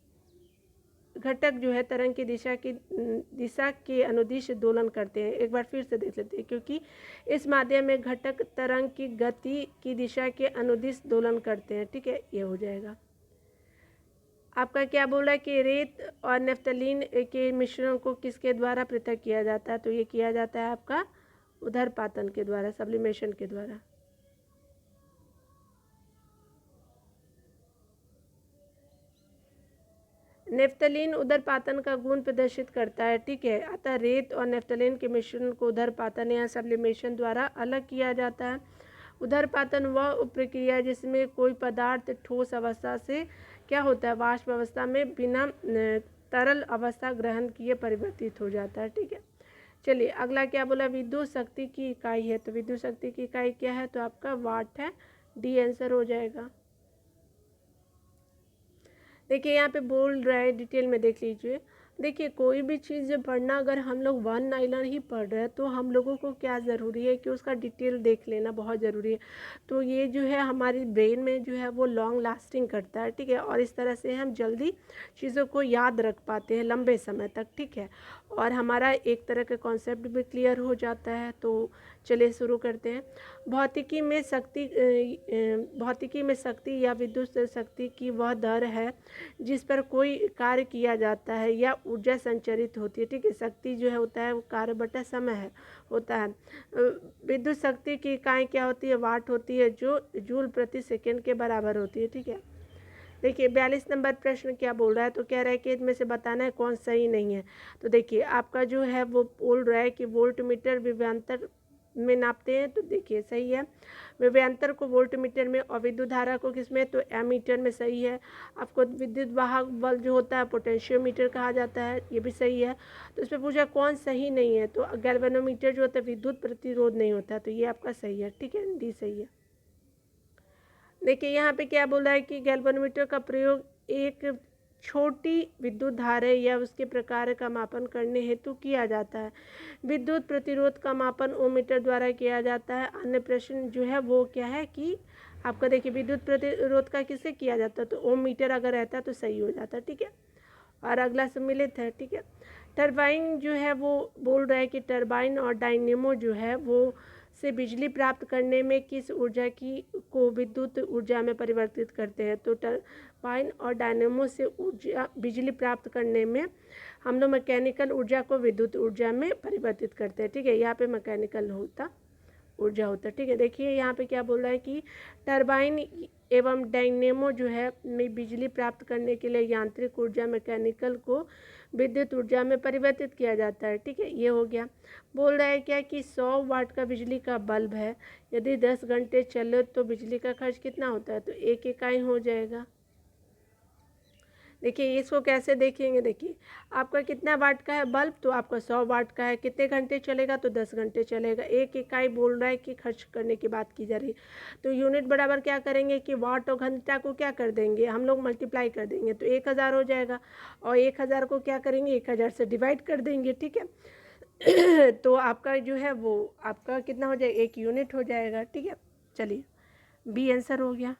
Speaker 1: घटक जो है तरंग की दिशा के अनुदिश दोलन करते हैं। एक बार फिर से देख लेते हैं। क्योंकि इस माध्यम में घटक तरंग की गति की दिशा के अनुदिश दोलन करते हैं। ठीक है, ये हो जाएगा। आपका क्या बोल रहा है कि रेत और नेफ्थलीन के मिश्रण को किसके द्वारा पृथक किया जाता है, तो ये किया जाता है आपका उदरपातन के द्वारा, सब्लिमेशन के द्वारा। नेफ्थलीन उदरपातन का गुण प्रदर्शित करता है। ठीक है, अतः रेत और नेफ्थलीन के मिश्रण को उदरपातन या सब्लिमेशन द्वारा अलग किया जाता है। उदरपातन वह प्रक्रिया जिसमें कोई पदार्थ ठोस अवस्था से क्या होता है, वाष्प अवस्था में बिना तरल अवस्था ग्रहण किए परिवर्तित हो जाता है। ठीक है, चलिए अगला क्या बोला, विद्युत शक्ति की इकाई है, तो विद्युत शक्ति की इकाई क्या है, तो आपका वाट है, डी आंसर हो जाएगा। देखिए यहाँ पे बोल रहा है, डिटेल में देख लीजिए। देखिए कोई भी चीज़ पढ़ना, अगर हम लोग वन लाइनर ही पढ़ रहे हैं तो हम लोगों को क्या ज़रूरी है कि उसका डिटेल देख लेना बहुत ज़रूरी है। तो ये जो है हमारी ब्रेन में जो है वो लॉन्ग लास्टिंग करता है। ठीक है, और इस तरह से हम जल्दी चीज़ों को याद रख पाते हैं लंबे समय तक। ठीक है, और हमारा एक तरह का कॉन्सेप्ट भी क्लियर हो जाता है। तो चलिए शुरू करते हैं। भौतिकी में शक्ति या विद्युत शक्ति की वह दर है जिस पर कोई कार्य किया जाता है या ऊर्जा संचरित होती है। ठीक है, शक्ति जो है होता है वो कार्य बटा समय है होता है। विद्युत शक्ति की इकाई क्या होती है, वाट होती है, जो जूल प्रति सेकंड के बराबर होती है। ठीक है, देखिए 42 नंबर प्रश्न क्या बोल रहा है, तो कह रहा है कि इनमें से बताना है कौन सही नहीं है। तो देखिए आपका जो है वो बोल रहा है कि वोल्ट मीटर विभवांतर में नापते हैं, तो देखिए सही है। विभवांतर को वोल्ट मीटर में और विद्युत धारा को किसमें, तो एमीटर में सही है। आपको विद्युत वाहक बल जो होता है पोटेंशियोमीटर कहा जाता है, ये भी सही है। तो इस पर पूछा कौन सही नहीं है, तो गैल्वेनोमीटर जो होता है विद्युत प्रतिरोध नहीं होता है, तो ये आपका सही है। ठीक है, डी सही है। देखिए यहाँ पे क्या बोला है कि गैल्वेनोमीटर का प्रयोग एक छोटी विद्युत धारा या उसके प्रकार का मापन करने हेतु किया जाता है। विद्युत प्रतिरोध का मापन ओममीटर द्वारा किया जाता है। अन्य प्रश्न जो है वो क्या है कि आपका देखिए विद्युत प्रतिरोध का किससे किया जाता है, तो ओममीटर अगर रहता है तो सही हो जाता है। ठीक है, और अगला सम्मिलित है। ठीक है, टरबाइन जो है वो बोल रहा है कि टरबाइन और डायनेमो जो है वो से बिजली प्राप्त करने में किस ऊर्जा की को विद्युत ऊर्जा में परिवर्तित करते हैं, तो टरबाइन और डायनेमो से ऊर्जा बिजली प्राप्त करने में हम लोग मैकेनिकल ऊर्जा को विद्युत ऊर्जा में परिवर्तित करते हैं। ठीक है, यहाँ पे मैकेनिकल ऊर्जा होता है। ठीक है, देखिए यहाँ पे क्या बोल रहा है कि टरबाइन एवं डायनेमो जो है में बिजली प्राप्त करने के लिए यांत्रिक ऊर्जा मैकेनिकल को विद्युत ऊर्जा में परिवर्तित किया जाता है। ठीक है, ये हो गया। बोल रहा है क्या कि 100 वाट का बिजली का बल्ब है, यदि 10 घंटे चले तो बिजली का खर्च कितना होता है, तो 1 इकाई हो जाएगा। देखिए इसको कैसे देखेंगे, देखिए आपका कितना वाट का है बल्ब, तो आपका 100 वाट का है, कितने घंटे चलेगा, तो 10 घंटे चलेगा। 1 इकाई बोल रहा है कि खर्च करने की बात की जा रही है। तो यूनिट बराबर क्या करेंगे कि वाट और घंटा को क्या कर देंगे हम लोग, मल्टीप्लाई कर देंगे, तो 1000 हो जाएगा। और 1000 को क्या करेंगे, 1000 से डिवाइड कर देंगे। ठीक है तो आपका जो है वो आपका कितना हो जाएगा, 1 यूनिट हो जाएगा। ठीक है, चलिए बी आंसर हो गया।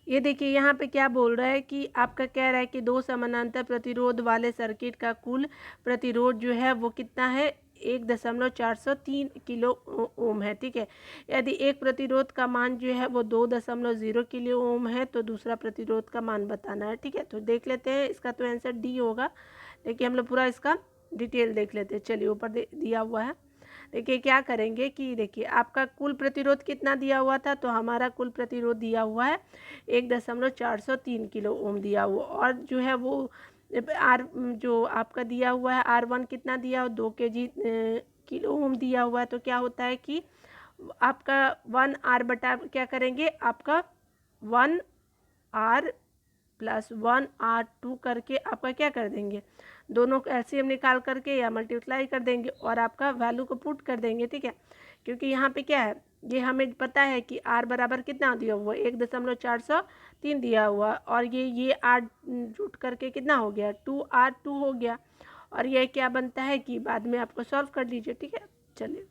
Speaker 1: ये देखिए यहाँ पे क्या बोल रहा है कि आपका कह रहा है कि 2 समानांतर प्रतिरोध वाले सर्किट का कुल प्रतिरोध जो है वो कितना है, 1.403 किलो ओम है, ठीक है। यदि एक प्रतिरोध का मान जो है वो 2.0 किलो ओम है तो दूसरा प्रतिरोध का मान बताना है, ठीक है। तो देख लेते हैं, इसका तो आंसर डी होगा। देखिए हम लोग पूरा इसका डिटेल देख लेते हैं। चलिए ऊपर दिया हुआ है, देखिए क्या करेंगे कि देखिए आपका कुल प्रतिरोध कितना दिया हुआ था, तो हमारा कुल प्रतिरोध दिया हुआ है 1.403 किलो ओम दिया हुआ, और जो है वो आर जो आपका दिया हुआ है R1 कितना दिया हुआ 2 किलो ओम दिया हुआ है। तो क्या होता है कि आपका 1R बटा क्या करेंगे, आपका 1R प्लस 1R2 करके आपका क्या कर देंगे, दोनों का एलसीएम निकाल करके या मल्टीप्लाई कर देंगे और आपका वैल्यू को पुट कर देंगे, ठीक है। क्योंकि यहाँ पे क्या है, ये हमें पता है कि R बराबर कितना दिया हुआ 1.403 दिया हुआ, और ये R जुट करके कितना हो गया 2R2 हो गया, और ये क्या बनता है कि बाद में आपको सॉल्व कर लीजिए, ठीक है। चलिए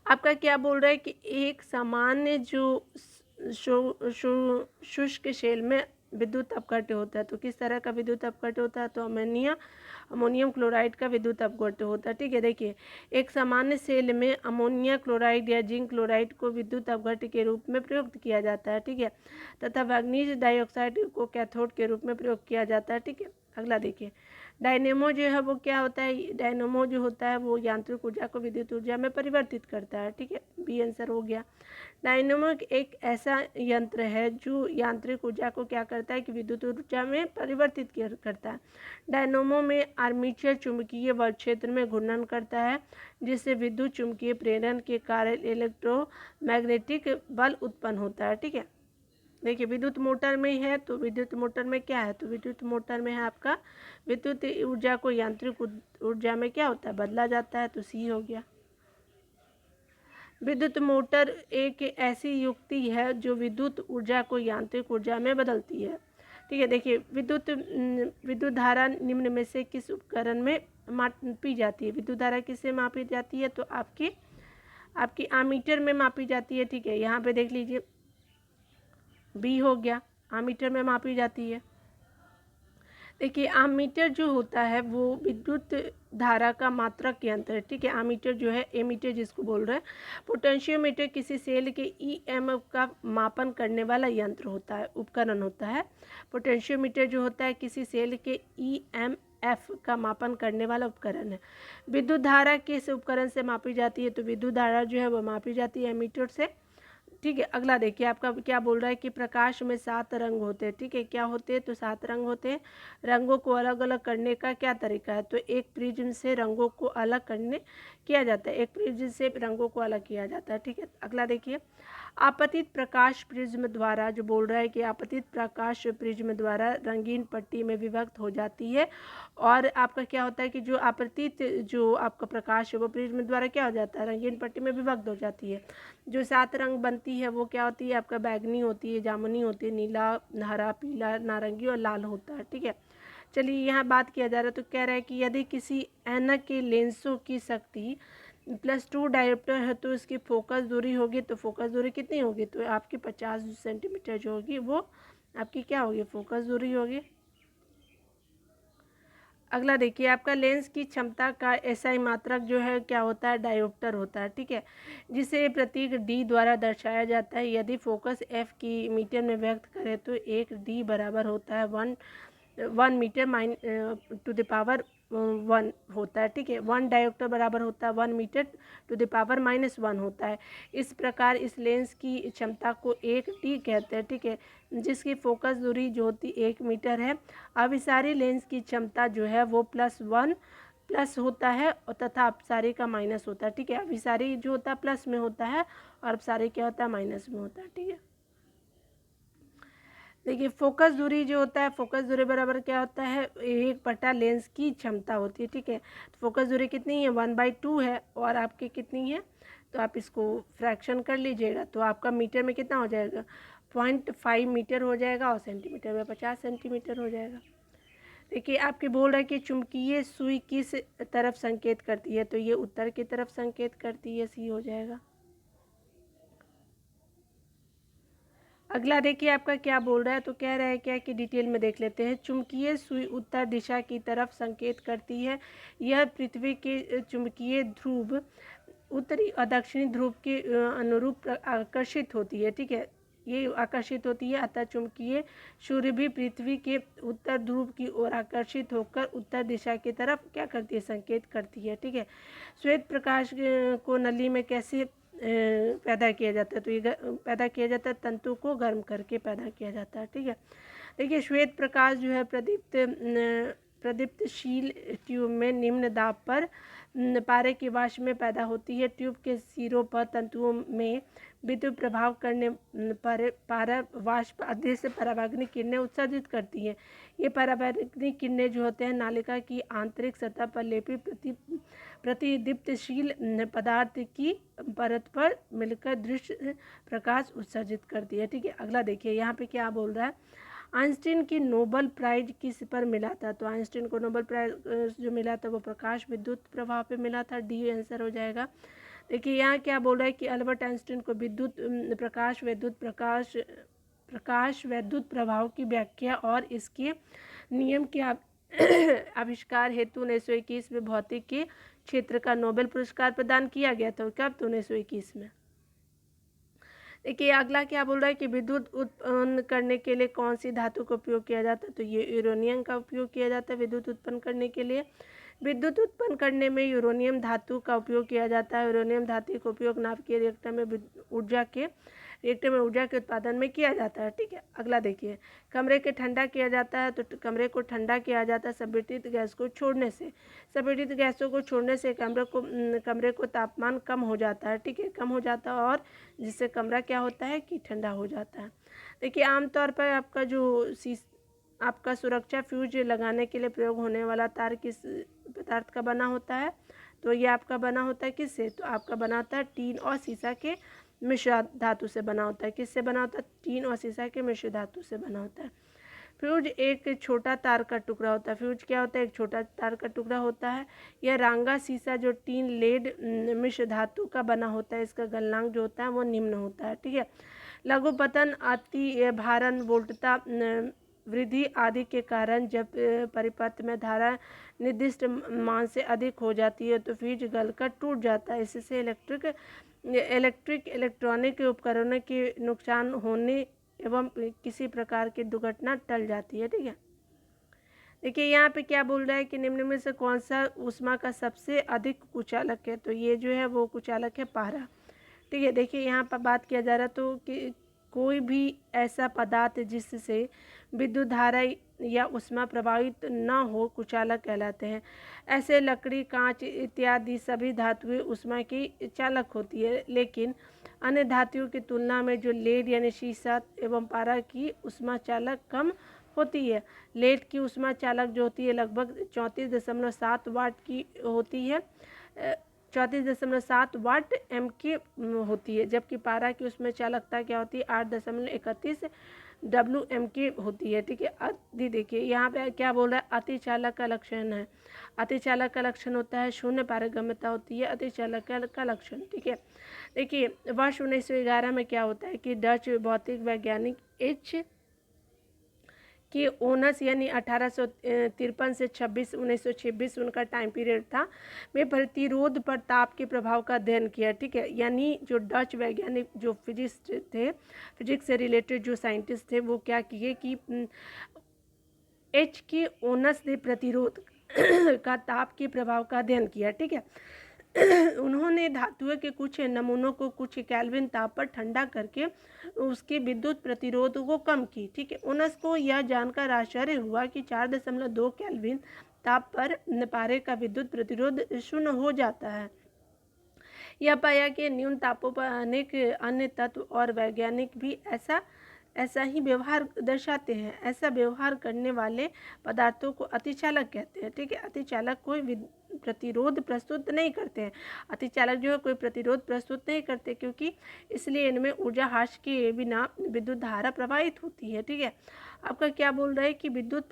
Speaker 1: आपका क्या बोल रहा है कि एक सामान्य जो शुष्क शेल में विद्युत अपघट्य होता है, तो किस तरह का विद्युत अपघट्य होता है, तो अमोनियम क्लोराइड का विद्युत अपघट्य होता है, ठीक है। देखिए एक सामान्य सेल में अमोनिया क्लोराइड या जिंक क्लोराइड को विद्युत अपघट्य के रूप में प्रयुक्त किया जाता है, ठीक है, तथा मैग्नीज डाइऑक्साइड को कैथोड के रूप में प्रयोग किया जाता है, ठीक है। अगला देखिए, डायनेमो जो है वो क्या होता है, डायनेमो जो होता है वो यांत्रिक ऊर्जा को विद्युत ऊर्जा में परिवर्तित करता है, ठीक है। बी आंसर हो गया। डायनेमो एक ऐसा यंत्र है जो यांत्रिक ऊर्जा को क्या करता है कि विद्युत ऊर्जा में परिवर्तित करता है। डायनेमो में आर्मेचर चुंबकीय बल क्षेत्र में घूर्णन करता है, जिससे विद्युत चुंबकीय प्रेरण के कारण इलेक्ट्रोमैग्नेटिक बल उत्पन्न होता है, ठीक है। देखिए विद्युत मोटर में है, तो विद्युत मोटर में क्या है, तो विद्युत मोटर में है आपका विद्युत ऊर्जा को यांत्रिक ऊर्जा में क्या होता है, बदला जाता है, तो सी हो गया। विद्युत मोटर एक ऐसी युक्ति है जो विद्युत ऊर्जा को यांत्रिक ऊर्जा में बदलती है, ठीक है। देखिए विद्युत धारा निम्न में से किस उपकरण में मापी जाती है, विद्युत धारा किससे मापी जाती है, तो आपकी आमीटर में मापी जाती है, ठीक है। यहाँ पे देख लीजिए बी हो गया, आमीटर में मापी जाती है। देखिए आमीटर जो होता है वो विद्युत धारा का मात्रक यंत्र है, ठीक है। आमीटर जो है, एमीटर जिसको बोल रहे हैं। पोटेंशियोमीटर किसी सेल के ईएमएफ का मापन करने वाला यंत्र होता है, उपकरण होता है। पोटेंशियोमीटर जो होता है किसी सेल के ईएमएफ का मापन करने वाला उपकरण है। विद्युत धारा किस उपकरण से मापी जाती है, तो विद्युत धारा जो है वो मापी जाती है एमीटर से, ठीक है। अगला देखिए आपका क्या बोल रहा है कि प्रकाश में 7 रंग होते हैं, ठीक है। क्या होते हैं, तो 7 रंग होते हैं। रंगों को अलग अलग करने का क्या तरीका है, तो एक प्रिज्म से रंगों को अलग करने किया जाता है, एक प्रिज्म से रंगों को अलग किया जाता है, ठीक है। अगला देखिए, आपतित प्रकाश प्रिज्म द्वारा, जो बोल रहा है कि आपतित प्रकाश प्रिज्म द्वारा रंगीन पट्टी में विभक्त हो जाती है, और आपका क्या होता है कि जो आपतित जो आपका प्रकाश है वो प्रिज्म द्वारा क्या हो जाता है, रंगीन पट्टी में विभक्त हो जाती है। जो 7 रंग बनती है वो क्या होती है, आपका बैगनी होती है, जामुनी होती है, नीला, हरा, पीला, नारंगी और लाल होता है, ठीक है। चलिए यहाँ बात किया जा रहा है, तो कह रहा है कि यदि किसी ऐनक के लेंसों की शक्ति +2 डायोप्टर है तो इसकी फोकस दूरी होगी, तो फोकस दूरी कितनी होगी, तो आपकी 50 सेंटीमीटर जो होगी वो आपकी क्या होगी, फोकस दूरी होगी। अगला देखिए, आपका लेंस की क्षमता का एसआई मात्रक जो है क्या होता है, डायोप्टर होता है, ठीक है, जिसे प्रतीक डी द्वारा दर्शाया जाता है। यदि फोकस एफ की मीटर में व्यक्त करें तो एक डी बराबर होता है 1 मीटर टू द पावर 1 होता है, ठीक है। 1 डायोप्टर बराबर होता है 1 मीटर टू द पावर -1 होता है। इस प्रकार इस लेंस की क्षमता को 1 डी कहते हैं, ठीक है, जिसकी फोकस दूरी जो होती 1 मीटर है। अभिसारी लेंस की क्षमता जो है वो +1 प्लस होता है और तथा अपसारी का माइनस होता है, ठीक है। अभिसारी जो होता है प्लस में होता है और अपसारी क्या होता है, माइनस में होता है, ठीक है। देखिए फोकस दूरी जो होता है, फोकस दूरी बराबर क्या होता है, 1/, लेंस की क्षमता होती है, ठीक है। तो फोकस दूरी कितनी है, 1/2 है, और आपकी कितनी है, तो आप इसको फ्रैक्शन कर लीजिएगा, तो आपका मीटर में कितना हो जाएगा, 0.5 मीटर हो जाएगा, और सेंटीमीटर में 50 सेंटीमीटर हो जाएगा। देखिए आपके बोल रहा है कि चुंबकीय सुई किस तरफ संकेत करती है, तो ये उत्तर की तरफ संकेत करती है, सी हो जाएगा। अगला देखिए आपका क्या बोल रहा है, तो कह रहा है क्या कि डिटेल में देख लेते हैं। चुंबकीय सुई उत्तर दिशा की तरफ संकेत करती है। यह पृथ्वी के चुंबकीय ध्रुव उत्तरी और दक्षिणी ध्रुव के अनुरूप आकर्षित होती है। ठीक है, ये आकर्षित होती है, अतः चुंबकीय सूर्य भी पृथ्वी के उत्तर ध्रुव की ओर आकर्षित होकर उत्तर दिशा की तरफ क्या करती है, संकेत करती है। ठीक है, श्वेत प्रकाश को नली में कैसे पैदा किया जाता है, तो ये पैदा किया जाता है तंतु को गर्म करके पैदा किया जाता है। ठीक है, देखिए श्वेत प्रकाश जो है प्रदीप्तशील ट्यूब में निम्न दाब पर पारे के वाष्प में पैदा होती है। ट्यूब के सिरों पर तंतुओं में विद्युत प्रभाव करने पर पारा वाष्प अदृश्य पराबैंगनी किरणें उत्सर्जित करती है। ये पराबैंगनी किरणें जो होते हैं नालिका की आंतरिक सतह पर लेपी प्रतिदीप्तशील पदार्थ की परत पर मिलकर दृश्य प्रकाश उत्सर्जित करती है। ठीक है, अगला देखिए यहाँ पे क्या बोल रहा है। आइंस्टीन की नोबेल प्राइज किस पर मिला था, तो आइंस्टीन को नोबेल प्राइज जो मिला था वो प्रकाश विद्युत प्रभाव पे मिला था। डी आंसर हो जाएगा। देखिए यहाँ क्या बोल रहा है कि अल्बर्ट आइंस्टीन को प्रकाश वैद्युत प्रभाव की व्याख्या और इसके नियम के आविष्कार हेतु 1921 में भौतिक के क्षेत्र का नोबेल पुरस्कार प्रदान किया गया था। कब, तो 1921 में। देखिए अगला क्या बोल रहा है कि विद्युत उत्पन्न करने के लिए कौन सी धातु का उपयोग किया जाता है, तो ये यूरेनियम का उपयोग किया जाता है विद्युत उत्पन्न करने के लिए। विद्युत उत्पन्न करने में यूरेनियम धातु का उपयोग किया जाता है। यूरेनियम धातु का उपयोग नाभिकीय रिएक्टर में ऊर्जा के उत्पादन में किया जाता है। ठीक है, अगला देखिए। कमरे के ठंडा किया जाता है, तो कमरे को ठंडा किया जाता है संपीड़ित गैस को छोड़ने से। संपीड़ित गैसों को छोड़ने से कमरे को तापमान कम हो जाता है। ठीक है, कम हो जाता है और जिससे कमरा क्या होता है कि ठंडा हो जाता है। देखिए आमतौर पर आपका सुरक्षा फ्यूज लगाने के लिए प्रयोग होने वाला तार किस पदार्थ का बना होता है, तो ये आपका बना होता है किससे, तो आपका बना होता है टीन और सीसा के मिश्र धातु से बना होता है। किससे बना होता है, टीन और सीसा के मिश्र धातु से बना होता है। फ्यूज एक छोटा तार का टुकड़ा होता है। फ्यूज क्या होता है, एक छोटा तार का टुकड़ा होता है। यह रांगा सीसा जो टीन लेड मिश्र धातु का बना होता है, इसका गलनांक जो होता है वो निम्न होता है। ठीक है, लघुपतन, अति भारण, वोल्टता वृद्धि आदि के कारण जब परिपथ में धारा निर्दिष्ट मान से अधिक हो जाती है तो फ्यूज गलकर टूट जाता है। इससे इलेक्ट्रॉनिक उपकरणों के नुकसान होने एवं किसी प्रकार की दुर्घटना टल जाती है। ठीक है, देखिए यहाँ पे क्या बोल रहा है कि निम्न में से कौन सा ऊष्मा का सबसे अधिक कुचालक है, तो ये जो है वो कुचालक है पारा। ठीक है, देखिए यहाँ पर बात किया जा रहा है तो कि कोई भी ऐसा पदार्थ जिससे विद्युत धारा या ऊष्मा प्रभावित न हो कुचालक कहलाते हैं। ऐसे लकड़ी, कांच इत्यादि सभी धातुएं ऊष्मा की चालक होती है, लेकिन अन्य धातुओं की तुलना में जो लेड यानी शीशा एवं पारा की ऊष्मा चालक कम होती है। लेड की ऊष्मा चालक जो होती है लगभग 34.7 वाट की होती है, 34.7 वाट एम की होती है, जबकि पारा की उसमें चालकता क्या होती है 8.31 WM की होती है। ठीक है, अति देखिए यहाँ पे क्या बोल रहा है, अति चालक का लक्षण है। अति चालक का लक्षण होता है शून्य पारगम्यता होती है अति चालक का लक्षण। ठीक है, देखिए वर्ष 1911 में क्या होता है कि डच भौतिक वैज्ञानिक एच कि ओनस यानी 1853 से 1926 उनका टाइम पीरियड था, में प्रतिरोध पर ताप के प्रभाव का अध्ययन किया। ठीक है, यानी जो डच वैज्ञानिक जो फिजिक्स से रिलेटेड जो साइंटिस्ट थे वो क्या किए कि एच की ओनस ने प्रतिरोध का ताप के प्रभाव का अध्ययन किया। ठीक है, उन्होंने धातुओं के कुछ नमूनों को कुछ केल्विन ताप पर ठंडा करके उसके विद्युत प्रतिरोध को कम की। ठीक है, ओनस को यह जानकर आश्चर्य हुआ कि 4.2 केल्विन ताप पर पारे का विद्युत प्रतिरोध शून्य हो जाता है। यह पाया कि न्यून तापों पर अनेक अन्य तत्व और वैज्ञानिक भी ऐसा ही व्यवहार दर्शाते हैं। ऐसा व्यवहार करने वाले पदार्थों को अतिचालक कहते हैं। ठीक है, अतिचालक कोई प्रतिरोध प्रस्तुत नहीं करते हैं। अतिचालक जो है कोई प्रतिरोध प्रस्तुत नहीं करते, क्योंकि इसलिए इनमें ऊर्जा ह्रास के बिना विद्युत धारा प्रवाहित होती है। ठीक है, आपका क्या बोल रहा है कि विद्युत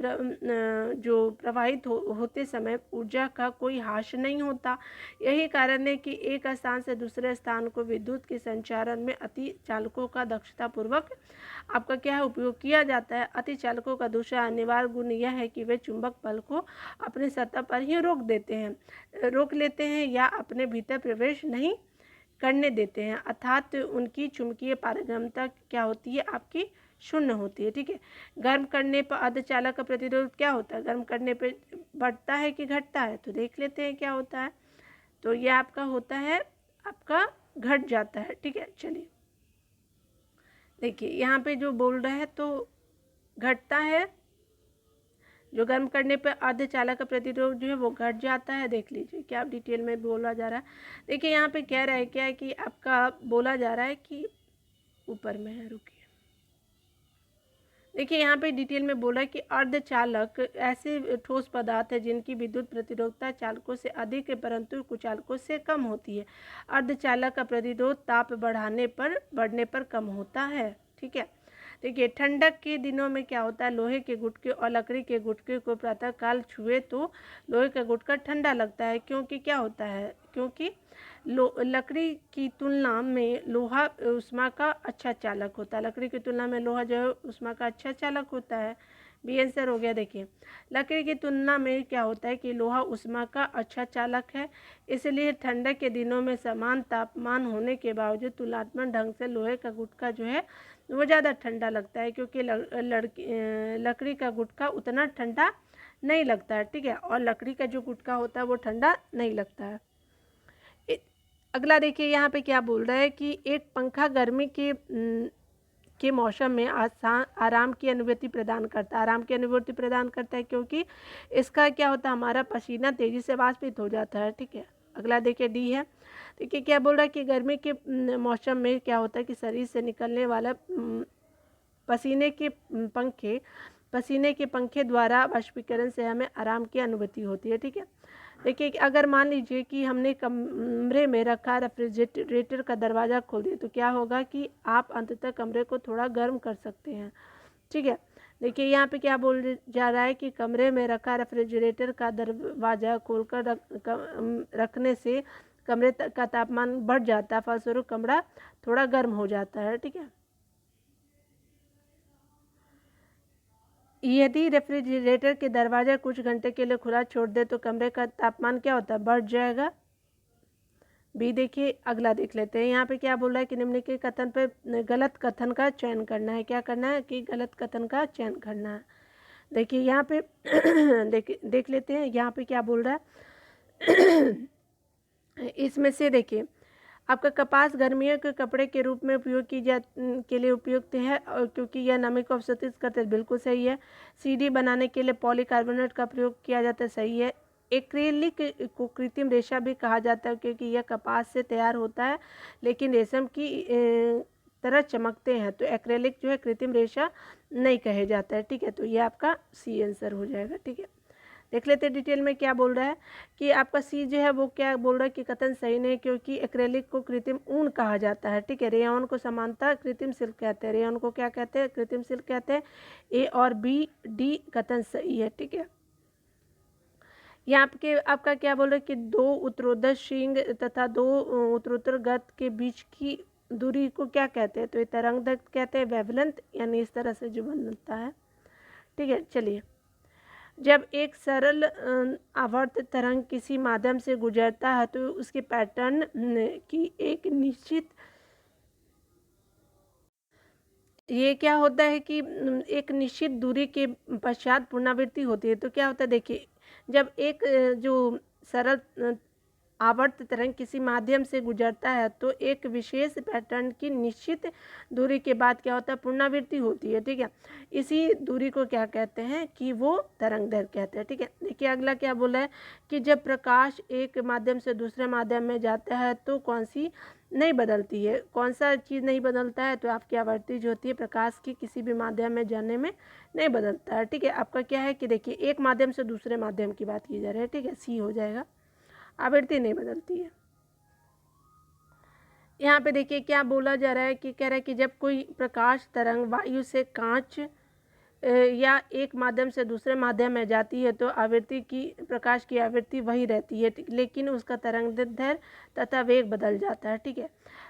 Speaker 1: जो प्रवाहित होते समय ऊर्जा का कोई ह्रास नहीं होता। यही कारण है कि एक स्थान से दूसरे स्थान को विद्युत के संचारण में अतिचालकों का दक्षतापूर्वक आपका क्या है उपयोग किया जाता है। अतिचालकों का दूसरा अनिवार्य गुण यह है कि वे चुंबक बल को अपनी सतह पर ही रोक लेते हैं या अपने भीतर प्रवेश नहीं करने देते हैं, अर्थात उनकी चुंबकीय पारगम्यता क्या होती है, आपकी शून्य होती है। ठीक है, गर्म करने पर अर्धचालक का प्रतिरोध क्या होता है, गर्म करने पर बढ़ता है कि घटता है, तो देख लेते हैं क्या होता है। तो ये आपका होता है, आपका घट जाता है। ठीक है, चलिए देखिए यहाँ पे जो बोल रहा है तो घटता है, जो गर्म करने पर अर्धचालक का प्रतिरोध जो है वो घट जाता है। देख लीजिए क्या आप डिटेल में बोला जा रहा है। देखिए यहाँ पे कह रहा है क्या है कि आपका बोला जा रहा है कि ऊपर में है, रुकिए देखिए यहाँ पे डिटेल में बोला कि अर्धचालक ऐसे ठोस पदार्थ है जिनकी विद्युत प्रतिरोधकता चालकों से अधिक है परंतु कुचालकों से कम होती है। अर्धचालक का प्रतिरोध ताप बढ़ने पर कम होता है। ठीक है, देखिए ठंडक के दिनों में क्या होता है, लोहे के गुटके और लकड़ी के गुटके को प्रातःकाल छुए तो लोहे का गुटका ठंडा लगता है, क्योंकि क्या होता है, क्योंकि लकड़ी की तुलना में लोहा ऊष्मा का अच्छा चालक होता है। लकड़ी की तुलना में लोहा जो है ऊष्मा का अच्छा चालक होता है। बी आंसर हो गया। देखिए लकड़ी की तुलना में क्या होता है कि लोहा ऊष्मा का अच्छा चालक है, इसलिए ठंडक के दिनों में समान तापमान होने के बावजूद तुलनात्मक ढंग से लोहे का गुटका जो है वो ज़्यादा ठंडा लगता है, क्योंकि लकड़ी का गुटका उतना ठंडा नहीं लगता है। ठीक है, और लकड़ी का जो गुटका होता है वो ठंडा नहीं लगता है। अगला देखिए यहाँ पे क्या बोल रहा है कि एक पंखा गर्मी के मौसम में आराम की अनुभूति प्रदान करता है। आराम की अनुभूति प्रदान करता है क्योंकि इसका क्या होता है, हमारा पसीना तेज़ी से वाष्पित हो जाता है। ठीक है, अगला देखिए डी है। देखिए क्या बोल रहा है कि गर्मी के मौसम में क्या होता है कि शरीर से निकलने वाला पसीने के पंखे द्वारा वाष्पीकरण से हमें आराम की अनुभूति होती है। ठीक है, देखिए अगर मान लीजिए कि हमने कमरे में रखा रेफ्रिजरेटर का दरवाज़ा खोल दिया तो क्या होगा कि आप अंततः कमरे को थोड़ा गर्म कर सकते हैं। ठीक है, देखिए यहाँ पे क्या बोल जा रहा है कि कमरे में रखा रेफ्रिजरेटर का दरवाज़ा खोलकर रखने से कमरे का तापमान बढ़ जाता है, फलस्वरूप कमरा थोड़ा गर्म हो जाता है। ठीक है, यदि रेफ्रिजरेटर के दरवाज़ा कुछ घंटे के लिए खुला छोड़ दे तो कमरे का तापमान क्या होता है, बढ़ जाएगा। बी देखिए अगला देख लेते हैं। यहाँ पे क्या बोल रहा है कि निम्न के कथन पे गलत कथन का चयन करना है। क्या करना है कि गलत कथन का चयन करना है। देखिए यहाँ पे देख लेते हैं यहाँ पे क्या बोल रहा है। इसमें से देखिए आपका कपास गर्मियों के कपड़े के रूप में उपयोग के लिए उपयुक्त है, और क्योंकि यह नमी को अवशोषित करते हैं, बिल्कुल सही है। सीढ़ी बनाने के लिए पॉलीकार्बोनेट का प्रयोग किया जाता है, सही है। एक्रेलिक को कृत्रिम रेशा भी कहा जाता है क्योंकि यह कपास से तैयार होता है लेकिन रेशम की तरह चमकते हैं, तो एक्रेलिक जो है कृत्रिम रेशा नहीं कहे जाता है। ठीक है, तो ये आपका सी आंसर हो जाएगा। ठीक है, देख लेते हैं डिटेल में क्या बोल रहा है कि आपका सी जो है वो क्या बोल रहा है कि कथन सही नहीं, क्योंकि एक्रेलिक को कृत्रिम ऊन कहा जाता है। ठीक है, रेयॉन को समानता कृत्रिम सिल्क कहते हैं, रेयॉन को क्या कहते हैं, कृत्रिम सिल्क कहते हैं। ए और बी डी कथन सही है। ठीक है, यहाँ पे आपका क्या बोल रहा है कि दो उत्तरोत्तर श्रृंग तथा दो उत्तरोत्तर गर्त के बीच की दूरी को क्या कहते हैं, तो ये तरंग दैर्घ्य कहते हैं, वेवलेंथ, यानी इस तरह से जो बनता है। ठीक है, चलिए जब एक सरल आवर्त तरंग किसी माध्यम से गुजरता है तो उसके पैटर्न की ये क्या होता है कि एक निश्चित दूरी के पश्चात पुनरावृत्ति होती है। तो क्या होता है, देखिए जब एक जो सरल आवर्त तरंग किसी माध्यम से गुजरता है तो एक विशेष पैटर्न की निश्चित दूरी के बाद क्या होता है, पुनरावृत्ति होती है। ठीक है, इसी दूरी को क्या कहते हैं कि वो तरंग दैर्घ्य कहते हैं। ठीक है, देखिए अगला क्या बोला है कि जब प्रकाश एक माध्यम से दूसरे माध्यम में जाता है तो कौन सी नहीं बदलती है, कौन सा चीज़ नहीं बदलता है, तो आपकी आवृत्ति जो होती है प्रकाश की किसी भी माध्यम में जाने में नहीं बदलता है। ठीक है, आपका क्या है कि देखिए एक माध्यम से दूसरे माध्यम की बात की जा रही है। ठीक है, सी हो जाएगा, आवृत्ति नहीं बदलती है। यहाँ पे देखिए क्या बोला जा रहा है कि कह रहा है कि जब कोई प्रकाश तरंग वायु से कांच या एक माध्यम से दूसरे माध्यम में जाती है तो आवृत्ति की प्रकाश की आवृत्ति वही रहती है, लेकिन उसका तरंगदैर्ध्य तथा वेग बदल जाता है। ठीक है,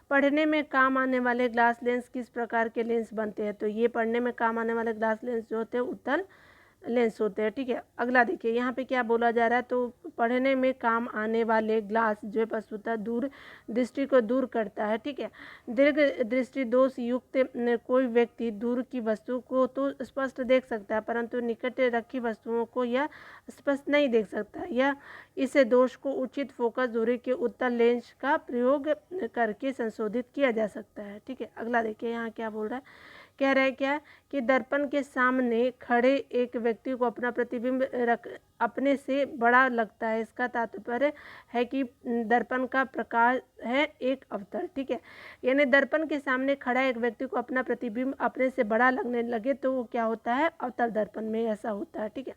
Speaker 1: पढ़ने में काम आने वाले ग्लास लेंस किस प्रकार के लेंस बनते हैं? तो ये पढ़ने में काम आने वाले ग्लास लेंस जो होते हैं उत्तल लेंस होते हैं। ठीक है, अगला देखिए यहाँ पे क्या बोला जा रहा है। तो पढ़ने में काम आने वाले ग्लास जो है वस्तुतः दूर दृष्टि को दूर करता है। ठीक है, दीर्घ दृष्टि दोष युक्त कोई व्यक्ति दूर की वस्तु को तो स्पष्ट देख सकता है, परंतु निकट रखी वस्तुओं को यह स्पष्ट नहीं देख सकता। यह इस दोष को उचित फोकस दूरी के उत्तल लेंस का प्रयोग करके संशोधित किया जा सकता है। ठीक है, अगला देखिए यहाँ क्या बोल रहा है। कह रहा है क्या कि दर्पण के सामने खड़े एक व्यक्ति को अपना प्रतिबिंब अपने से बड़ा लगता है। इसका तात्पर्य है कि दर्पण का प्रकाश है एक अवतल। ठीक है, यानी दर्पण के सामने खड़ा एक व्यक्ति को अपना प्रतिबिंब अपने से बड़ा लगने लगे तो वो क्या होता है, अवतल दर्पण में ऐसा होता है। ठीक है,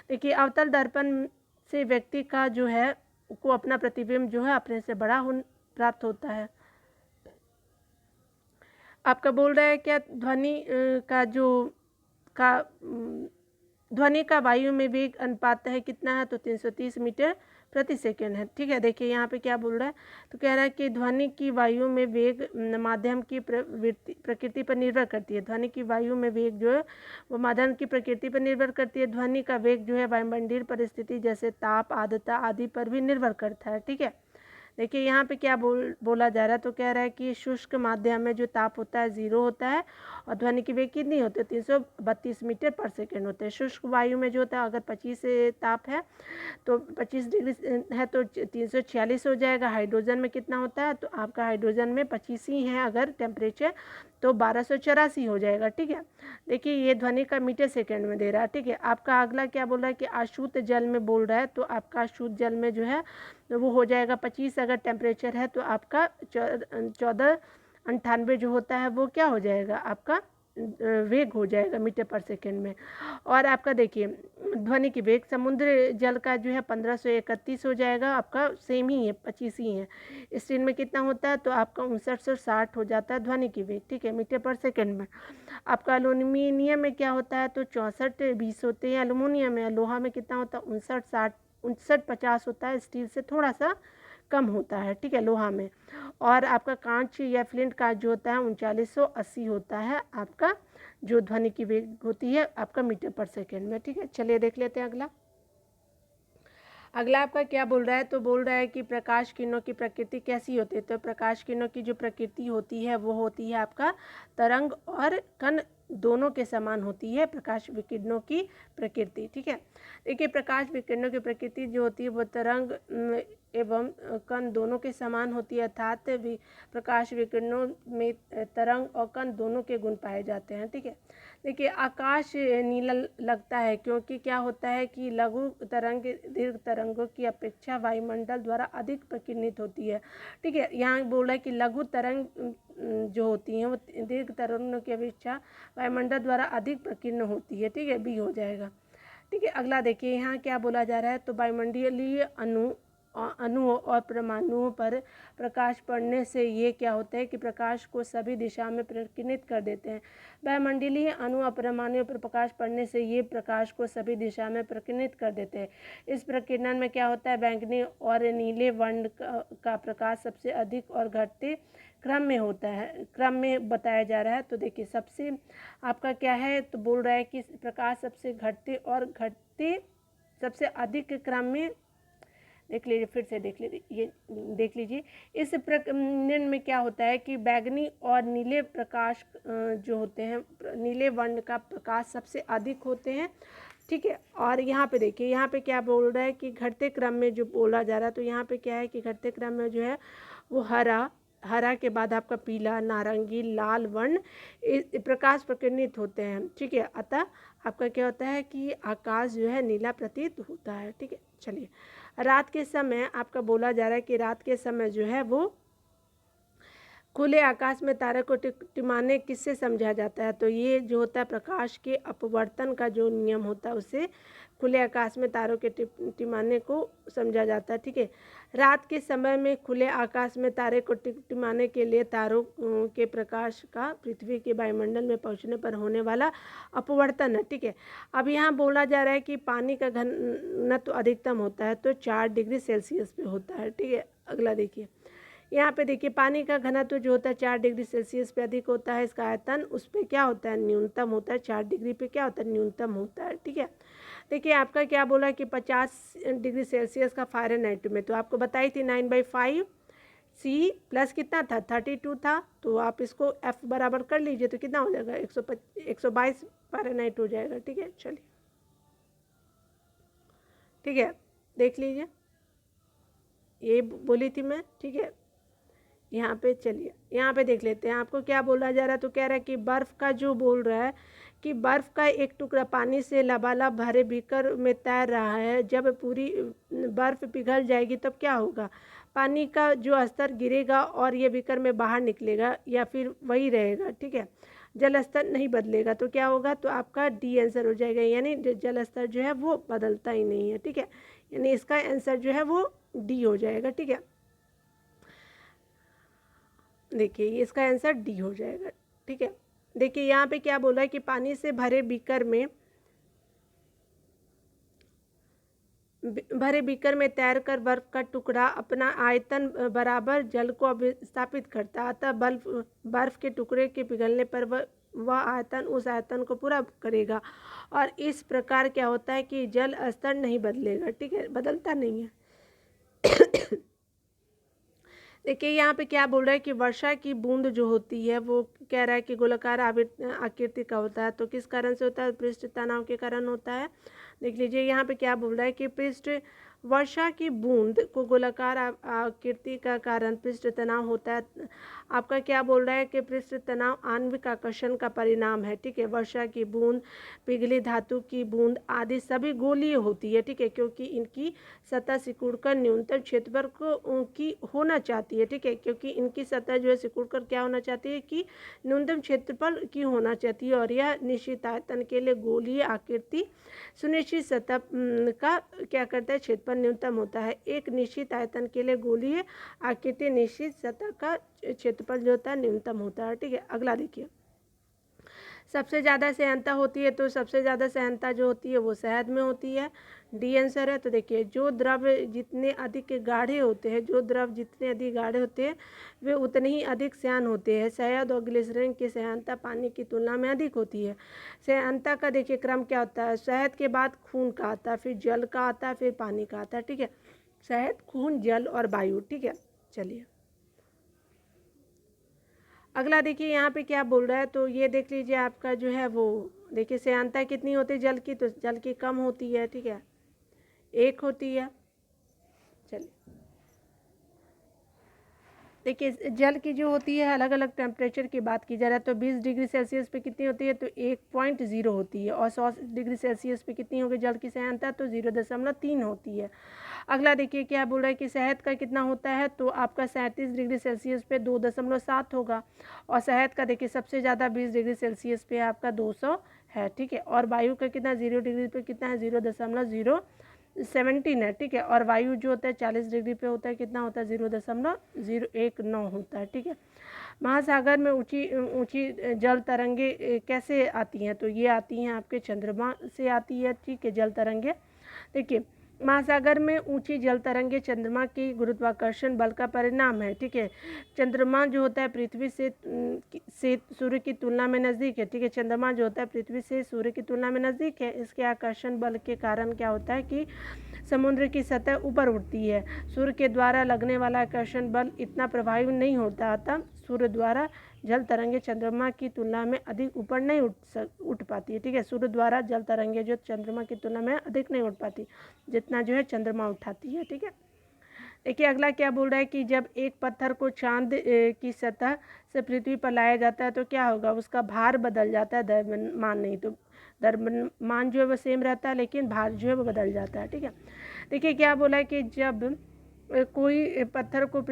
Speaker 1: देखिए अवतल दर्पण से व्यक्ति का जो है को अपना प्रतिबिंब जो है अपने से बड़ा प्राप्त होता है। आपका बोल रहा है क्या ध्वनि ध्वनि का वायु में वेग अनुपात है कितना है? तो 330 मीटर प्रति सेकंड है। ठीक है, देखिए यहाँ पे क्या बोल रहा है। तो कह रहा है कि ध्वनि की वायु में वेग माध्यम की प्रकृति पर निर्भर करती है। ध्वनि की वायु में वेग जो है वो माध्यम की प्रकृति पर निर्भर करती है। ध्वनि का वेग जो है वायुमंडलीय परिस्थिति जैसे ताप, आर्द्रता आदि पर भी निर्भर करता है। ठीक है, देखिए यहाँ पे क्या बोला जा रहा है। तो कह रहा है कि शुष्क माध्यम में जो ताप होता है 0 होता है और ध्वनि की वेग कितनी होती है? 332 मीटर पर सेकेंड होते हैं। शुष्क वायु में जो होता है अगर 25 ताप है तो 25 डिग्री है तो 346 हो जाएगा। हाइड्रोजन में कितना होता है? तो आपका हाइड्रोजन में 25 ही है अगर टेम्परेचर, तो 1284 हो जाएगा। ठीक है, देखिए ये ध्वनि का मीटर सेकंड में दे रहा है। ठीक है, आपका अगला क्या बोल रहा है कि अशुद्ध जल में बोल रहा है। तो आपका अशुद्ध जल में जो है वो हो जाएगा 25 अगर टेम्परेचर है तो आपका 1498 जो होता है वो क्या हो जाएगा, आपका वेग हो जाएगा मीटर पर सेकंड में। और आपका देखिए ध्वनि की वेग समुद्र जल का जो है 1531 हो जाएगा, आपका सेम ही है 25 ही है। स्टील में कितना होता है? तो आपका 5960 हो जाता है ध्वनि की वेग। ठीक है, मीटर पर सेकंड में। आपका एल्यूमिनियम में क्या होता है? तो 6420 होते हैं एल्यूमिनियम में। लोहा में कितना होता है? 5950 होता है। स्टील से थोड़ा सा कम होता है। ठीक है, लोहा में। और आपका कांच या फ्लिंट कांच जो होता है 3980 होता है आपका जो ध्वनि की वेग होती है आपका मीटर पर सेकेंड में। ठीक है, चलिए देख लेते हैं अगला आपका क्या बोल रहा है। तो बोल रहा है कि प्रकाश किरणों की प्रकृति कैसी होती है। तो प्रकाश किरणों की जो प्रकृति होती है वो होती है आपका तरंग और कण दोनों के समान होती है प्रकाश विकिरणों की प्रकृति। ठीक है, देखिए प्रकाश विकिरणों की प्रकृति जो होती है वो तरंग एवं कण दोनों के समान होती है, अर्थात प्रकाश विकिरणों में तरंग और कण दोनों के गुण पाए जाते हैं। ठीक है, देखिए आकाश नीला लगता है क्योंकि क्या होता है कि लघु तरंग दीर्घ तरंगों की अपेक्षा वायुमंडल द्वारा अधिक प्रकीर्णित होती है। ठीक है, यहाँ बोल रहा है कि लघु तरंग जो होती हैं वो दीर्घ तरंगों की अपेक्षा वायुमंडल द्वारा अधिक प्रकीर्ण होती है। ठीक है, बी हो जाएगा। ठीक है, अगला देखिए यहाँ क्या बोला जा रहा है। तो वायुमंडलीय अणुओं और परमाणुओं पर प्रकाश पड़ने से ये क्या होता है कि प्रकाश को सभी दिशा में प्रकीर्णित कर देते हैं। वायुमंडलीय अणु और परमाणुओं पर प्रकाश पड़ने से ये प्रकाश को सभी दिशा में प्रकीर्णित कर देते हैं। इस प्रकीर्णन में क्या होता है, बैंगनी और नीले वर्ण का प्रकाश सबसे अधिक और घटते क्रम में होता है, क्रम में बताया जा रहा है। तो देखिए सबसे आपका क्या है, तो बोल रहा है कि प्रकाश सबसे घटते और घटते सबसे अधिक क्रम में, देख लीजिए फिर से देख लीजिए इस प्रकीर्णन में क्या होता है कि बैंगनी और नीले प्रकाश जो होते हैं, नीले वर्ण का प्रकाश सबसे अधिक होते हैं। ठीक है, और यहाँ पे देखिए यहाँ पे क्या बोल रहा है कि घटते क्रम में जो बोला जा रहा है। तो यहाँ पे क्या है कि घटते क्रम में जो है वो हरा के बाद आपका पीला, नारंगी, लाल वर्ण प्रकाश प्रकीर्णित होते हैं। ठीक है, अतः आपका क्या होता है कि आकाश जो है नीला प्रतीत होता है। ठीक है, चलिए रात के समय आपका बोला जा रहा है कि रात के समय जो है वो खुले आकाश में तारे को टिमाने किससे समझा जाता है? तो ये जो होता है प्रकाश के अपवर्तन का जो नियम होता है उससे खुले आकाश में तारों के टिमाने को समझा जाता है। ठीक है, रात के समय में खुले आकाश में तारे को टिमाने के लिए तारों के प्रकाश का पृथ्वी के वायुमंडल में पहुंचने पर होने वाला अपवर्तन है। ठीक है, अब यहाँ बोला जा रहा है कि पानी का घनत्व अधिकतम होता है तो 4 डिग्री सेल्सियस पे होता है। ठीक है, अगला देखिए, यहाँ पे देखिए पानी का घनत्व जो होता है 4 डिग्री सेल्सियस पे अधिक होता है, इसका आयतन उस पर क्या होता है, न्यूनतम होता है। 4 डिग्री पे क्या होता है, न्यूनतम होता है। ठीक है, देखिए आपका क्या बोला कि 50 डिग्री सेल्सियस का फ़ारेनहाइट में, तो आपको बताई थी 9/5 सी प्लस कितना था, 32 था। तो आप इसको एफ बराबर कर लीजिए तो कितना हो जाएगा, 122 फ़ारेनहाइट हो जाएगा। ठीक है, चलिए ठीक है, देख लीजिए, ये बोली थी मैं। ठीक है, यहाँ पे चलिए यहाँ पे देख लेते हैं आपको क्या बोला जा रहा है। तो कह रहा है कि बर्फ़ का जो बोल रहा है कि बर्फ़ का एक टुकड़ा पानी से लबालब भरे बीकर में तैर रहा है, जब पूरी बर्फ़ पिघल जाएगी तब क्या होगा, पानी का जो स्तर गिरेगा और ये बीकर में बाहर निकलेगा या फिर वही रहेगा। ठीक है, जल स्तर नहीं बदलेगा तो क्या होगा, तो आपका डी आंसर हो जाएगा, यानी जल स्तर जो है वो बदलता ही नहीं है। ठीक है, यानी इसका आंसर जो है वो डी हो जाएगा। ठीक है, देखिए इसका आंसर डी हो जाएगा। ठीक है, देखिए यहाँ पे क्या बोला है कि पानी से भरे बीकर में तैरकर बर्फ का टुकड़ा अपना आयतन बराबर जल को विस्थापित करता है, अतः बर्फ के टुकड़े के पिघलने पर वह आयतन उस आयतन को पूरा करेगा और इस प्रकार क्या होता है कि जल स्तर नहीं बदलेगा। ठीक है, बदलता नहीं है। देखिए यहाँ पे क्या बोल रहा है कि वर्षा की बूंद जो होती है वो कह रहा है कि गोलाकार आकृति का होता है, तो किस कारण से होता है, पृष्ठ तनाव के कारण होता है। देख लीजिए यहाँ पे क्या बोल रहा है कि वर्षा की बूंद को गोलाकार आकृति का कारण पृष्ठ तनाव होता है। आपका क्या बोल रहा है कि पृष्ठ तनाव आणविक आकर्षण का परिणाम है। ठीक है, वर्षा की बूंद, पिघली धातु की बूंद आदि सभी गोलीय होती है। ठीक है, क्योंकि इनकी सतह सिकुड़कर न्यूनतम क्षेत्रफल को की होना चाहती है। ठीक है, क्योंकि इनकी सतह जो है सिकुड़कर क्या होना चाहती है कि न्यूनतम क्षेत्रफल की होना चाहती है और यह निश्चित आयतन के लिए गोलीय आकृति सुनिश्चित सतह का क्या करता है, क्षेत्रफल न्यूनतम होता है। एक निश्चित आयतन के लिए गोलीय आकृति निश्चित सतह का क्षेत्रफल जो होता है न्यूनतम होता है। ठीक है, अगला देखिए, सबसे ज़्यादा सहनता होती है, तो सबसे ज़्यादा सहनता जो होती है वो शहद में होती है, डी आंसर है। तो देखिए जो द्रव जितने अधिक गाढ़े होते हैं, जो द्रव जितने अधिक गाढ़े होते हैं वे उतने ही अधिक सहन होते हैं। शहद और ग्लिसरीन की सहनता पानी की तुलना में अधिक होती है। सहनता का देखिए क्रम क्या होता है, शहद के बाद खून का आता है, फिर जल का आता है, फिर पानी का आता है। ठीक है, शहद, खून, जल और वायु। ठीक है, चलिए अगला देखिए यहाँ पे क्या बोल रहा है। तो ये देख लीजिए आपका जो है वो देखिए सहनता कितनी होती है जल की, तो जल की कम होती है। ठीक है, 1 होती है। चलिए देखिए जल की जो होती है अलग अलग टेम्परेचर की बात की जा रहा है, तो 20 डिग्री सेल्सियस पे कितनी होती है, तो 1.0 होती है, और 100 डिग्री सेल्सियस पे कितनी होगी जल की सहनता, तो 0.3 होती है। अगला देखिए क्या बोल रहा है कि शहद का कितना होता है, तो आपका 37 डिग्री सेल्सियस पे 2.7 होगा, और शहद का देखिए सबसे ज़्यादा 20 डिग्री सेल्सियस पे आपका 200 है। ठीक है, और वायु का कितना 0 डिग्री पे कितना है, 0.017 है। ठीक है, और वायु जो होता है 40 डिग्री पे होता है, कितना होता है 0.019 होता है। ठीक है, महासागर में ऊंची ऊंची जल तरंगे कैसे आती हैं, तो ये आती हैं आपके चंद्रमा से आती है। ठीक है, जल तरंगे देखिए महासागर में ऊंची जल तरंगे चंद्रमा की गुरुत्वाकर्षण बल का परिणाम है। ठीक है, चंद्रमा जो होता है पृथ्वी से सूर्य की तुलना में नज़दीक है। ठीक है, चंद्रमा जो होता है पृथ्वी से सूर्य की तुलना में नज़दीक है, इसके आकर्षण बल के कारण क्या होता है कि समुद्र की सतह ऊपर उठती है। सूर्य के द्वारा लगने वाला आकर्षण बल इतना प्रभावी नहीं होता, अतः सूर्य द्वारा जल तरंगे चंद्रमा की तुलना में अधिक ऊपर नहीं उठ पाती है। ठीक है, सूर्य द्वारा जल तरंगे जो चंद्रमा की तुलना में अधिक नहीं उठ पाती जितना जो है चंद्रमा उठाती है। ठीक है, देखिए अगला क्या बोल रहा है कि जब एक पत्थर को चांद की सतह से पृथ्वी पर लाया जाता है तो क्या होगा, उसका भार बदल जाता है, द्रव्यमान नहीं। तो द्रव्यमान जो है वो सेम रहता है लेकिन भार जो है वो बदल जाता है। ठीक है, देखिए क्या बोला है कि जब कोई पत्थर को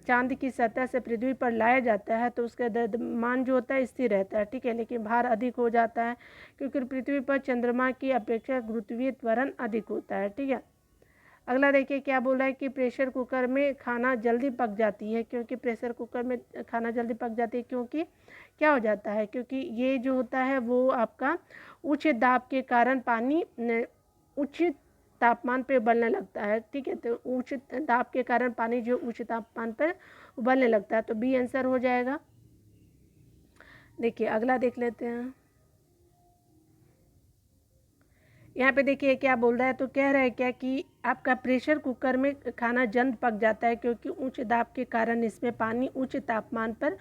Speaker 1: चांद की सतह से पृथ्वी पर लाया जाता है तो उसका द्रव्यमान जो होता है स्थिर रहता है, ठीक है, लेकिन भार अधिक हो जाता है क्योंकि पृथ्वी पर चंद्रमा की अपेक्षा गुरुत्वीय त्वरण अधिक होता है, ठीक है। अगला देखिए क्या बोला है कि प्रेशर कुकर में खाना जल्दी पक जाती है, क्योंकि प्रेशर कुकर में खाना जल्दी पक जाती है क्योंकि क्या हो जाता है, क्योंकि ये जो होता है वो आपका उच्च दाब के कारण पानी उच्च तापमान पे उबलने लगता है, ठीक है। तो उच्च दाब के कारण पानी जो उच्च तापमान पर उबलने लगता है, तो बी आंसर हो जाएगा। देखिए अगला देख लेते हैं। यहाँ पे देखिए क्या बोल रहा है, तो कह रहा है क्या कि आपका प्रेशर कुकर में खाना जल्द पक जाता है क्योंकि उच्च दाब के कारण इसमें पानी उच्च तापमान पर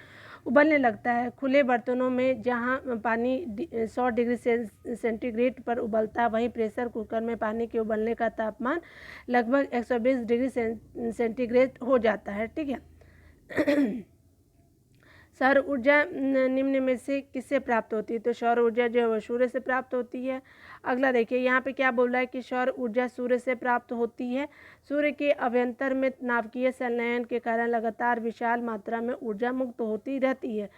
Speaker 1: उबलने लगता है। खुले बर्तनों में जहाँ पानी 100 डिग्री सेंटीग्रेड पर उबलता है, वहीं प्रेशर कुकर में पानी के उबलने का तापमान लगभग 120 डिग्री सेंटीग्रेड हो जाता है, ठीक है। सौर ऊर्जा निम्न में से किससे प्राप्त होती है, तो सौर ऊर्जा जो है वो सूर्य से प्राप्त होती है। अगला देखिए यहाँ पे क्या बोल रहा है कि सौर ऊर्जा सूर्य से प्राप्त होती है। सूर्य के अभ्यंतर में नाभिकीय संलयन के कारण लगातार विशाल मात्रा में ऊर्जा मुक्त होती रहती है,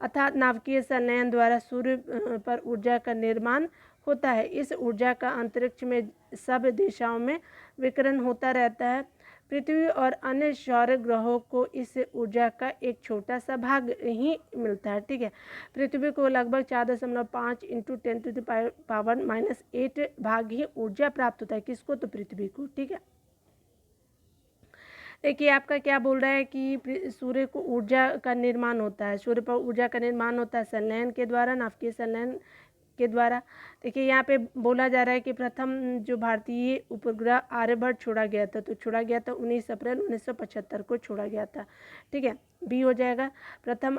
Speaker 1: अर्थात नाभिकीय संलयन द्वारा सूर्य पर ऊर्जा का निर्माण होता है। इस ऊर्जा का अंतरिक्ष में सब दिशाओं में विकिरण होता रहता है। पृथ्वी और अन्य सौर ग्रहों को इस ऊर्जा का एक छोटा सा भाग ही मिलता है, ठीक है। पृथ्वी को लगभग 4.5 इंटू 10⁻⁻8 भाग ही ऊर्जा प्राप्त होता है। किसको, तो पृथ्वी को, ठीक है। देखिए आपका क्या बोल रहा है कि सूर्य को ऊर्जा का निर्माण होता है, सूर्य पर ऊर्जा का निर्माण होता है संलयन के द्वारा, नाभिकीय संलयन के द्वारा। देखिए यहाँ पे बोला जा रहा है कि प्रथम जो भारतीय उपग्रह आर्यभट्ट छोड़ा गया था, तो छोड़ा गया था 19 अप्रैल 1975 को छोड़ा गया था, ठीक है, बी हो जाएगा। प्रथम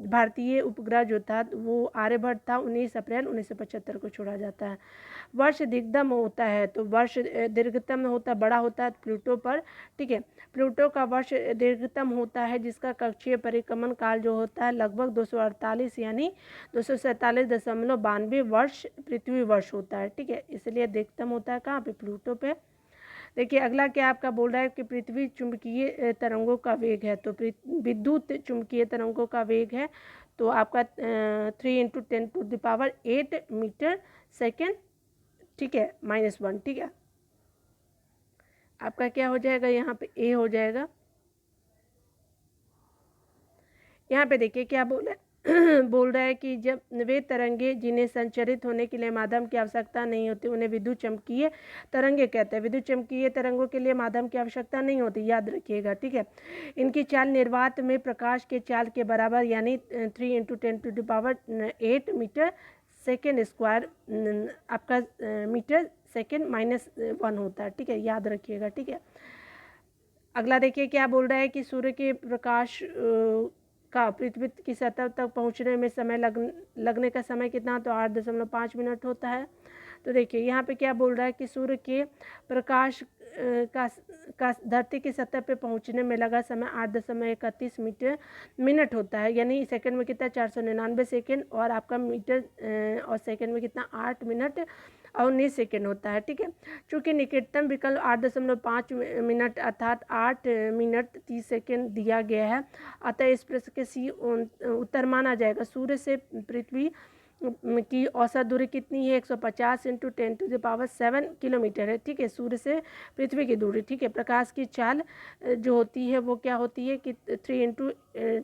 Speaker 1: भारतीय उपग्रह जो था वो आर्यभट्ट था, 19 अप्रैल 1975 को छोड़ा जाता है। वर्ष दीर्घतम होता है, तो वर्ष दीर्घतम होता बड़ा होता है प्लूटो पर, ठीक है। प्लूटो का वर्ष दीर्घतम होता है जिसका कक्षीय परिक्रमण काल जो होता है लगभग 248 यानी 247.92 वर्ष पृथ्वी वर्ष होता है, ठीक है। इसलिए दीर्घतम होता है कहाँ पे, प्लूटो पे। देखिए अगला क्या आपका बोल रहा है कि पृथ्वी चुंबकीय तरंगों का वेग है, तो विद्युत चुंबकीय तरंगों का वेग है तो आपका 3 × 10⁸ मीटर सेकेंड, ठीक है, -1, ठीक है। आपका क्या हो जाएगा, यहाँ पे ए हो जाएगा। यहाँ पे देखिए क्या बोल रहा है बोल रहा है कि जब वे तरंगे जिन्हें संचरित होने के लिए माध्यम की आवश्यकता नहीं होती उन्हें विद्युत चुम्बकीय तरंगे कहते हैं। विद्युत चुम्बकीय तरंगों के लिए माध्यम की आवश्यकता नहीं होती, याद रखिएगा, ठीक है। इनकी चाल निर्वात में प्रकाश के चाल के बराबर यानी 3 × 10⁸ मीटर सेकेंड स्क्वायर आपका मीटर सेकेंड -1 होता है, ठीक है, याद रखिएगा, ठीक है। अगला देखिए क्या बोल रहा है कि सूर्य के प्रकाश का पृथ्वी की सतह तक पहुंचने में समय लगने का समय कितना, तो 8.5 मिनट होता है। तो देखिए यहाँ पे क्या बोल रहा है कि सूर्य के प्रकाश का धरती की सतह पे पहुंचने में लगा समय 8.31 मिनट होता है, यानी सेकंड में कितना 499 सेकंड, और आपका मीटर और सेकंड में कितना 8 मिनट और 19 सेकेंड होता है, ठीक है। चूँकि निकटतम विकल्प 8.5 मिनट अर्थात 8 मिनट 30 सेकेंड दिया गया है, अतः इस प्रश्न के सी उत्तर माना जाएगा। सूर्य से पृथ्वी की औसत दूरी कितनी है, 150 × 10⁻7 किलोमीटर है, ठीक है, सूर्य से पृथ्वी की दूरी, ठीक है। प्रकाश की चाल जो होती है वो क्या होती है कि 3 ×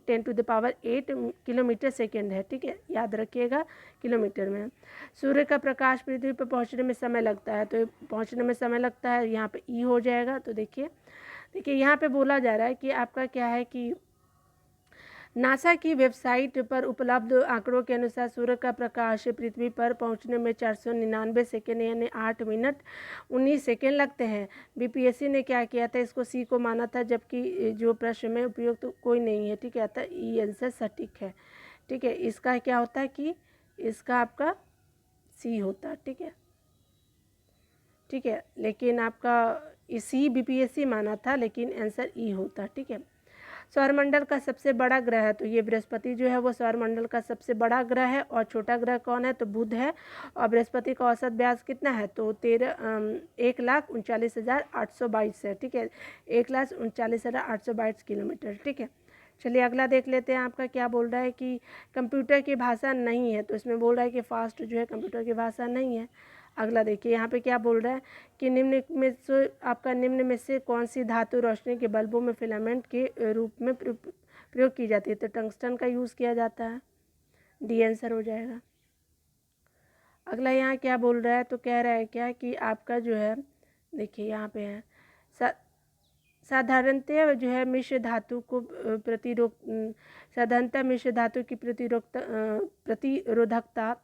Speaker 1: 10⁸ किलोमीटर सेकेंड है, ठीक है, याद रखिएगा किलोमीटर में। सूर्य का प्रकाश पृथ्वी पर पहुंचने में समय लगता है, तो पहुंचने में समय लगता है, यहाँ पे ई हो जाएगा। तो देखिए यहाँ पे बोला जा रहा है कि आपका क्या है कि नासा की वेबसाइट पर उपलब्ध आंकड़ों के अनुसार सूर्य का प्रकाश पृथ्वी पर पहुंचने में 499 सेकेंड यानी 8 मिनट 19 सेकेंड लगते हैं। बीपीएससी ने क्या किया था, इसको सी को माना था, जबकि जो प्रश्न में उपयुक्त तो कोई नहीं है, ठीक है, अतः ई आंसर सटीक है, ठीक है। इसका क्या होता है कि इसका आपका सी होता, ठीक है, ठीक है, लेकिन आपका सी बीपीएससी माना था लेकिन आंसर ई होता, ठीक है। सौरमंडल का सबसे बड़ा ग्रह है तो ये बृहस्पति जो है वो सौरमंडल का सबसे बड़ा ग्रह है। और छोटा ग्रह कौन है? तो बुध है। और बृहस्पति का औसत व्यास कितना है? तो 1,39,822 है। ठीक है, 1,39,822 किलोमीटर। ठीक है, चलिए अगला देख लेते हैं। आपका क्या बोल रहा है कि कंप्यूटर की भाषा नहीं है, तो इसमें बोल रहा है कि फास्ट जो है कंप्यूटर की भाषा नहीं है। अगला देखिए यहाँ पे क्या बोल रहा है कि निम्न में से कौन सी धातु रोशनी के बल्बों में फिलामेंट के रूप में प्रयोग की जाती है? तो टंगस्टन का यूज़ किया जाता है। डी आंसर हो जाएगा। अगला यहाँ क्या बोल रहा है? तो कह रहा है क्या कि आपका जो है, देखिए यहाँ पे है साधारणतः जो है मिश्र धातु को साधारणतः मिश्र धातु की प्रतिरोधकता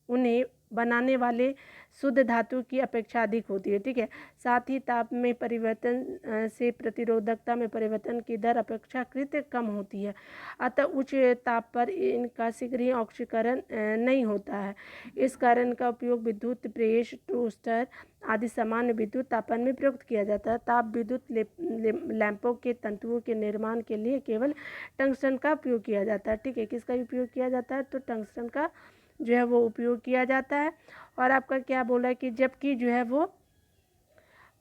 Speaker 1: उन्हें बनाने वाले शुद्ध धातु की अपेक्षा अधिक होती है। ठीक है, साथ ही ताप में परिवर्तन से प्रतिरोधकता में परिवर्तन की दर अपेक्षाकृत कम होती है। अतः उच्च ताप पर इनका शीघ्र ही ऑक्सीकरण नहीं होता है। इस कारण का उपयोग विद्युत प्रेस, टोस्टर आदि सामान्य विद्युत तापन में प्रयुक्त किया जाता है। ताप विद्युत लैंपों के तंतुओं के निर्माण के लिए केवल टंगस्टन का उपयोग किया जाता है। ठीक है, किसका उपयोग किया जाता है? तो टंगस्टन का जो है वो उपयोग किया जाता है। और आपका क्या बोल रहा है कि जबकि जो है वो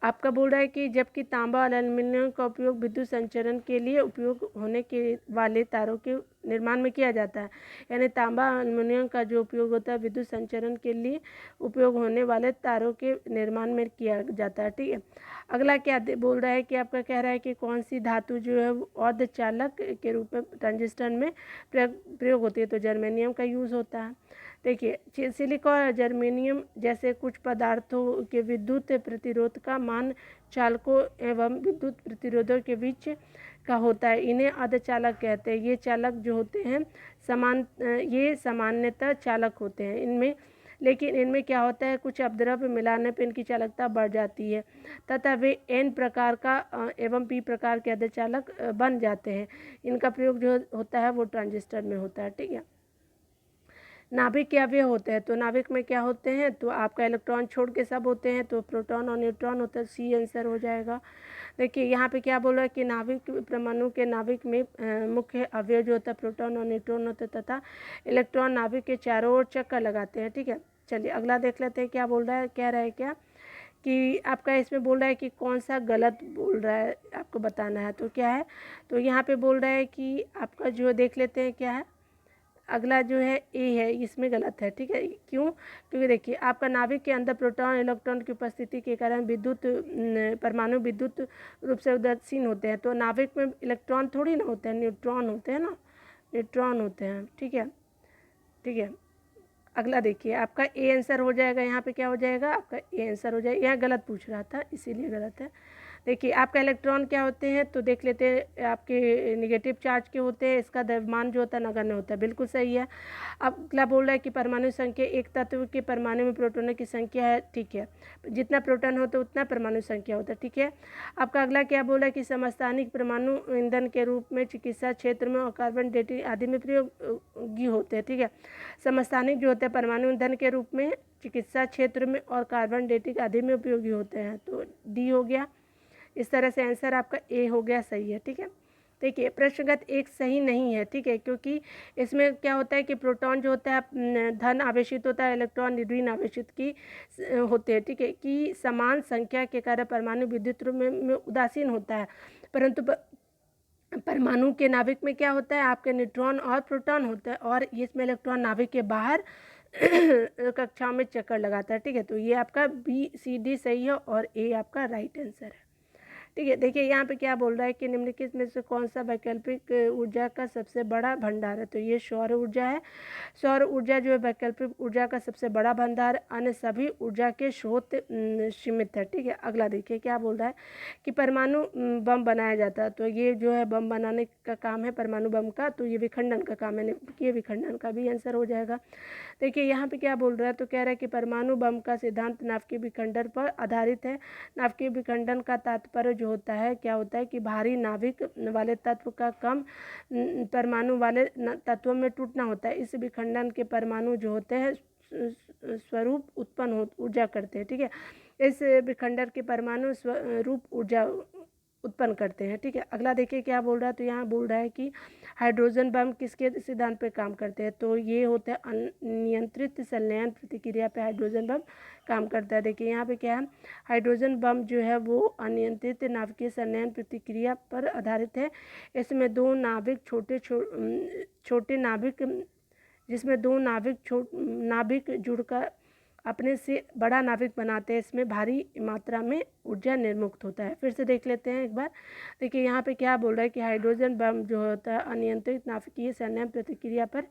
Speaker 1: आपका बोल रहा है कि जबकि तांबा और एल्युमिनियम का उपयोग विद्युत संचरण के लिए उपयोग होने के वाले तारों के निर्माण में किया जाता है। यानी तांबा और एल्युमिनियम का जो उपयोग होता है विद्युत संचरण के लिए उपयोग होने वाले तारों के निर्माण में किया जाता है। ठीक है, अगला क्या बोल रहा है कि आपका कह रहा है कि कौन सी धातु जो है अर्धचालक के रूप में ट्रांजिस्टर में प्रयोग होती है? तो जर्मेनियम का यूज़ होता है। देखिए, सिलिकॉन और जर्मेनियम जैसे कुछ पदार्थों के विद्युत प्रतिरोध का मान चालकों एवं विद्युत प्रतिरोधों के बीच का होता है। इन्हें अर्धचालक कहते हैं। ये चालक जो होते हैं ये सामान्यतः चालक होते हैं। लेकिन इनमें क्या होता है, कुछ अपद्रव्य मिलाने पर इनकी चालकता बढ़ जाती है तथा वे N प्रकार का एवं P प्रकार के अर्धचालक बन जाते हैं। इनका प्रयोग जो होता है वो ट्रांजिस्टर में होता है। ठीक है, नाभिक के अवयव होते हैं। तो नाभिक में क्या होते हैं? तो आपका इलेक्ट्रॉन छोड़ के सब होते हैं, तो प्रोटॉन और न्यूट्रॉन होता है। सी आंसर हो जाएगा। देखिए यहाँ पे क्या बोल रहा है कि नाभिक परमाणु के नाभिक में मुख्य अवयव जो होता है प्रोटॉन और न्यूट्रॉन होता है तथा इलेक्ट्रॉन नाभिक के चारों ओर चक्कर लगाते हैं। ठीक है, चलिए अगला देख लेते हैं। क्या बोल रहा है? कह रहा है क्या कि आपका इसमें बोल रहा है कि कौन सा गलत बोल रहा है, आपको बताना है। तो क्या है? तो यहाँ पे बोल रहा है कि आपका जो देख लेते हैं क्या है, अगला जो है ए है, इसमें गलत है। ठीक है, क्यों? क्योंकि देखिए आपका नाभिक के अंदर प्रोटॉन इलेक्ट्रॉन की उपस्थिति के कारण परमाणु विद्युत रूप से उदासीन होते हैं। तो नाभिक में इलेक्ट्रॉन थोड़ी ना होते हैं, न्यूट्रॉन होते हैं ना, न्यूट्रॉन होते हैं। ठीक है, ठीक है, अगला देखिए आपका ए आंसर हो जाएगा। यहाँ पे क्या हो जाएगा? आपका ए आंसर हो जाएगा। यहाँ गलत पूछ रहा था इसीलिए गलत है। देखिए आपका इलेक्ट्रॉन क्या होते हैं? तो देख लेते हैं, आपके नेगेटिव चार्ज के होते हैं। इसका द्रव्यमान जो होता है नगण्य होता है। बिल्कुल सही है। अब अगला बोल रहा है कि परमाणु संख्या एक तत्व के परमाणु में प्रोटॉनों की संख्या है। ठीक है, जितना प्रोटॉन होता है उतना परमाणु संख्या होता है। ठीक है, आपका अगला क्या बोल रहा है कि समस्थानिक परमाणु ईंधन के रूप में चिकित्सा क्षेत्र में और कार्बन डेटिंग आदि में प्रयोगी होते हैं। ठीक है, समस्थानिक जो होते हैं परमाणु ईंधन के रूप में चिकित्सा क्षेत्र में और कार्बन डेटिंग आदि में उपयोगी होते हैं। तो डी हो गया। इस तरह से आंसर आपका ए हो गया सही है। ठीक है, देखिए प्रश्नगत एक सही नहीं है। ठीक है, क्योंकि इसमें क्या होता है कि प्रोटॉन जो होता है धन आवेशित होता है, इलेक्ट्रॉन ऋण आवेशित की होते हैं। ठीक है, कि समान संख्या के कारण परमाणु विद्युत रूप में उदासीन होता है, परंतु परमाणु के नाभिक में क्या होता है? आपके न्यूट्रॉन और प्रोटॉन होता है और इसमें इलेक्ट्रॉन नाभिक के बाहर कक्षाओं में चक्कर लगाता है। ठीक है, तो ये आपका बी सी डी सही है और ए आपका राइट आंसर है। ठीक है, देखिए यहाँ पे क्या बोल रहा है कि निम्नलिखित में से कौन सा वैकल्पिक ऊर्जा का सबसे बड़ा भंडार है? तो ये सौर ऊर्जा है। सौर ऊर्जा जो है वैकल्पिक ऊर्जा का सबसे बड़ा भंडार, अन्य सभी ऊर्जा के स्रोत सीमित है। ठीक है, अगला देखिए क्या बोल रहा है कि परमाणु बम बनाया जाता है। तो ये जो है बम बनाने का काम है परमाणु बम का, तो ये विखंडन का काम है। ये विखंडन का भी आंसर हो जाएगा। देखिए यहाँ पे क्या बोल रहा है? तो कह रहा है कि परमाणु बम का सिद्धांत नाभिकीय विखंडन पर आधारित है। नाभिकीय विखंडन का तात्पर्य जो होता है क्या होता है कि भारी नाभिक वाले तत्व का कम परमाणु वाले तत्वों में टूटना होता है। इस विखंडन के परमाणु जो होते हैं स्वरूप उत्पन्न ऊर्जा करते हैं। ठीक है, इस विखंडन के परमाणु स्वरूप ऊर्जा उत्पन्न करते हैं। ठीक है, अगला देखिए क्या बोल रहा है। तो यहाँ बोल रहा है कि हाइड्रोजन बम किसके सिद्धांत पे काम करते हैं। तो ये होता है अनियंत्रित संलयन प्रतिक्रिया पे हाइड्रोजन बम काम करता है। देखिए यहाँ पे क्या है, हाइड्रोजन बम जो है वो अनियंत्रित नाभिकीय संलयन प्रतिक्रिया पर आधारित है। इसमें दो नाभिक छोटे नाभिक जिसमें दो नाभिक जुड़कर अपने से बड़ा नाभिक बनाते हैं। इसमें भारी मात्रा में ऊर्जा निर्मुक्त होता है। फिर से देख लेते हैं एक बार। देखिए यहाँ पे क्या बोल रहा है कि हाइड्रोजन बम जो होता है अनियंत्रित नाभिकीय संलयन प्रतिक्रिया पर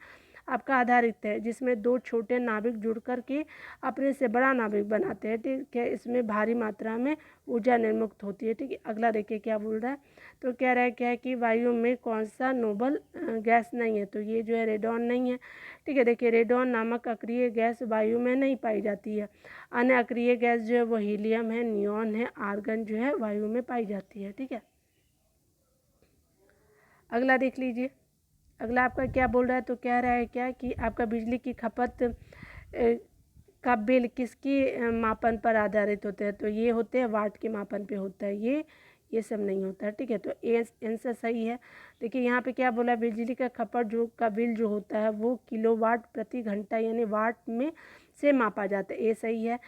Speaker 1: आपका आधारित है, जिसमें दो छोटे नाभिक जुड़ कर के अपने से बड़ा नाभिक बनाते हैं। ठीक है, इसमें भारी मात्रा में ऊर्जा निर्मुक्त होती है। ठीक है, अगला देखिए क्या बोल रहा है। तो कह रहा है क्या है कि वायु में कौन सा नोबल गैस नहीं है। तो ये जो है रेडॉन नहीं है। ठीक है, देखिए रेडॉन नामक अक्रिय गैस वायु में नहीं पाई जाती है। अन्य अक्रिय गैस जो है वो हीलियम है, नियॉन है, आर्गन जो है वायु में पाई जाती है। ठीक है, अगला देख लीजिए। अगला आपका क्या बोल रहा है। तो कह रहा है क्या कि आपका बिजली की खपत का बिल किसकी मापन पर आधारित होते हैं। तो ये होते हैं वाट के मापन पे होता है। ये सब नहीं होता है। ठीक है, तो ए आंसर सही है। देखिए यहाँ पे क्या बोला, बिजली का खपत का बिल जो होता है वो किलोवाट प्रति घंटा यानी वाट में से मापा जाता है। ये सही है।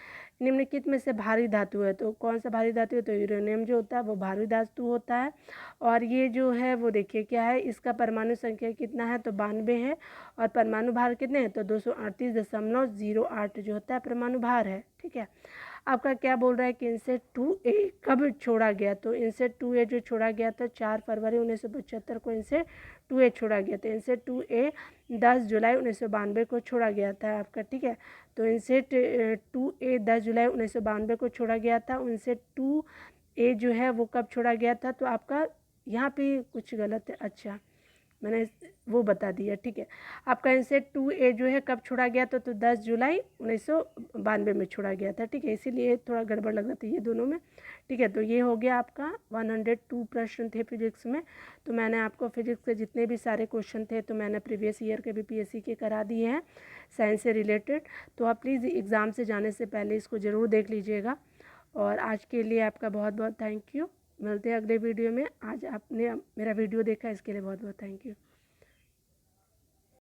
Speaker 1: निम्नलिखित में से भारी धातु है। तो कौन सा भारी धातु है। तो यूरेनियम जो होता है वो भारी धातु होता है। और ये जो है वो देखिए क्या है, इसका परमाणु संख्या कितना है। तो 92 है। और परमाणु भार कितने हैं। तो 238.08 जो होता है परमाणु भार है। ठीक है, आपका क्या बोल रहा है कि इनसेट 2A कब छोड़ा गया। तो इनसेट 2A जो छोड़ा गया था 4 फरवरी 1975 को इनसेट 2A छोड़ा गया था। इनसेट 2A 10 जुलाई 1992 को छोड़ा गया था आपका। ठीक है, तो इनसेट 2A 10 जुलाई 1992 को छोड़ा गया था। इनसेट 2A जो है वो कब छोड़ा गया था। तो आपका यहाँ पे कुछ गलत है। अच्छा, मैंने वो बता दिया। ठीक है, आपका इनसेट 2A जो है कब छोड़ा गया था। तो 10 जुलाई 1992 में छोड़ा गया था। ठीक है, इसीलिए थोड़ा गड़बड़ लग रहा था ये दोनों में। ठीक है, तो ये हो गया आपका 102 प्रश्न थे फिजिक्स में। तो मैंने आपको फिजिक्स के जितने भी सारे क्वेश्चन थे तो मैंने प्रीवियस ईयर के भी PSC के करा दिए हैं साइंस से रिलेटेड। तो आप प्लीज़ एग्ज़ाम से जाने से पहले इसको ज़रूर देख लीजिएगा। और आज के लिए आपका बहुत बहुत थैंक यू। मिलते हैं अगले वीडियो में। आज आपने मेरा वीडियो देखा इसके लिए बहुत बहुत थैंक यू।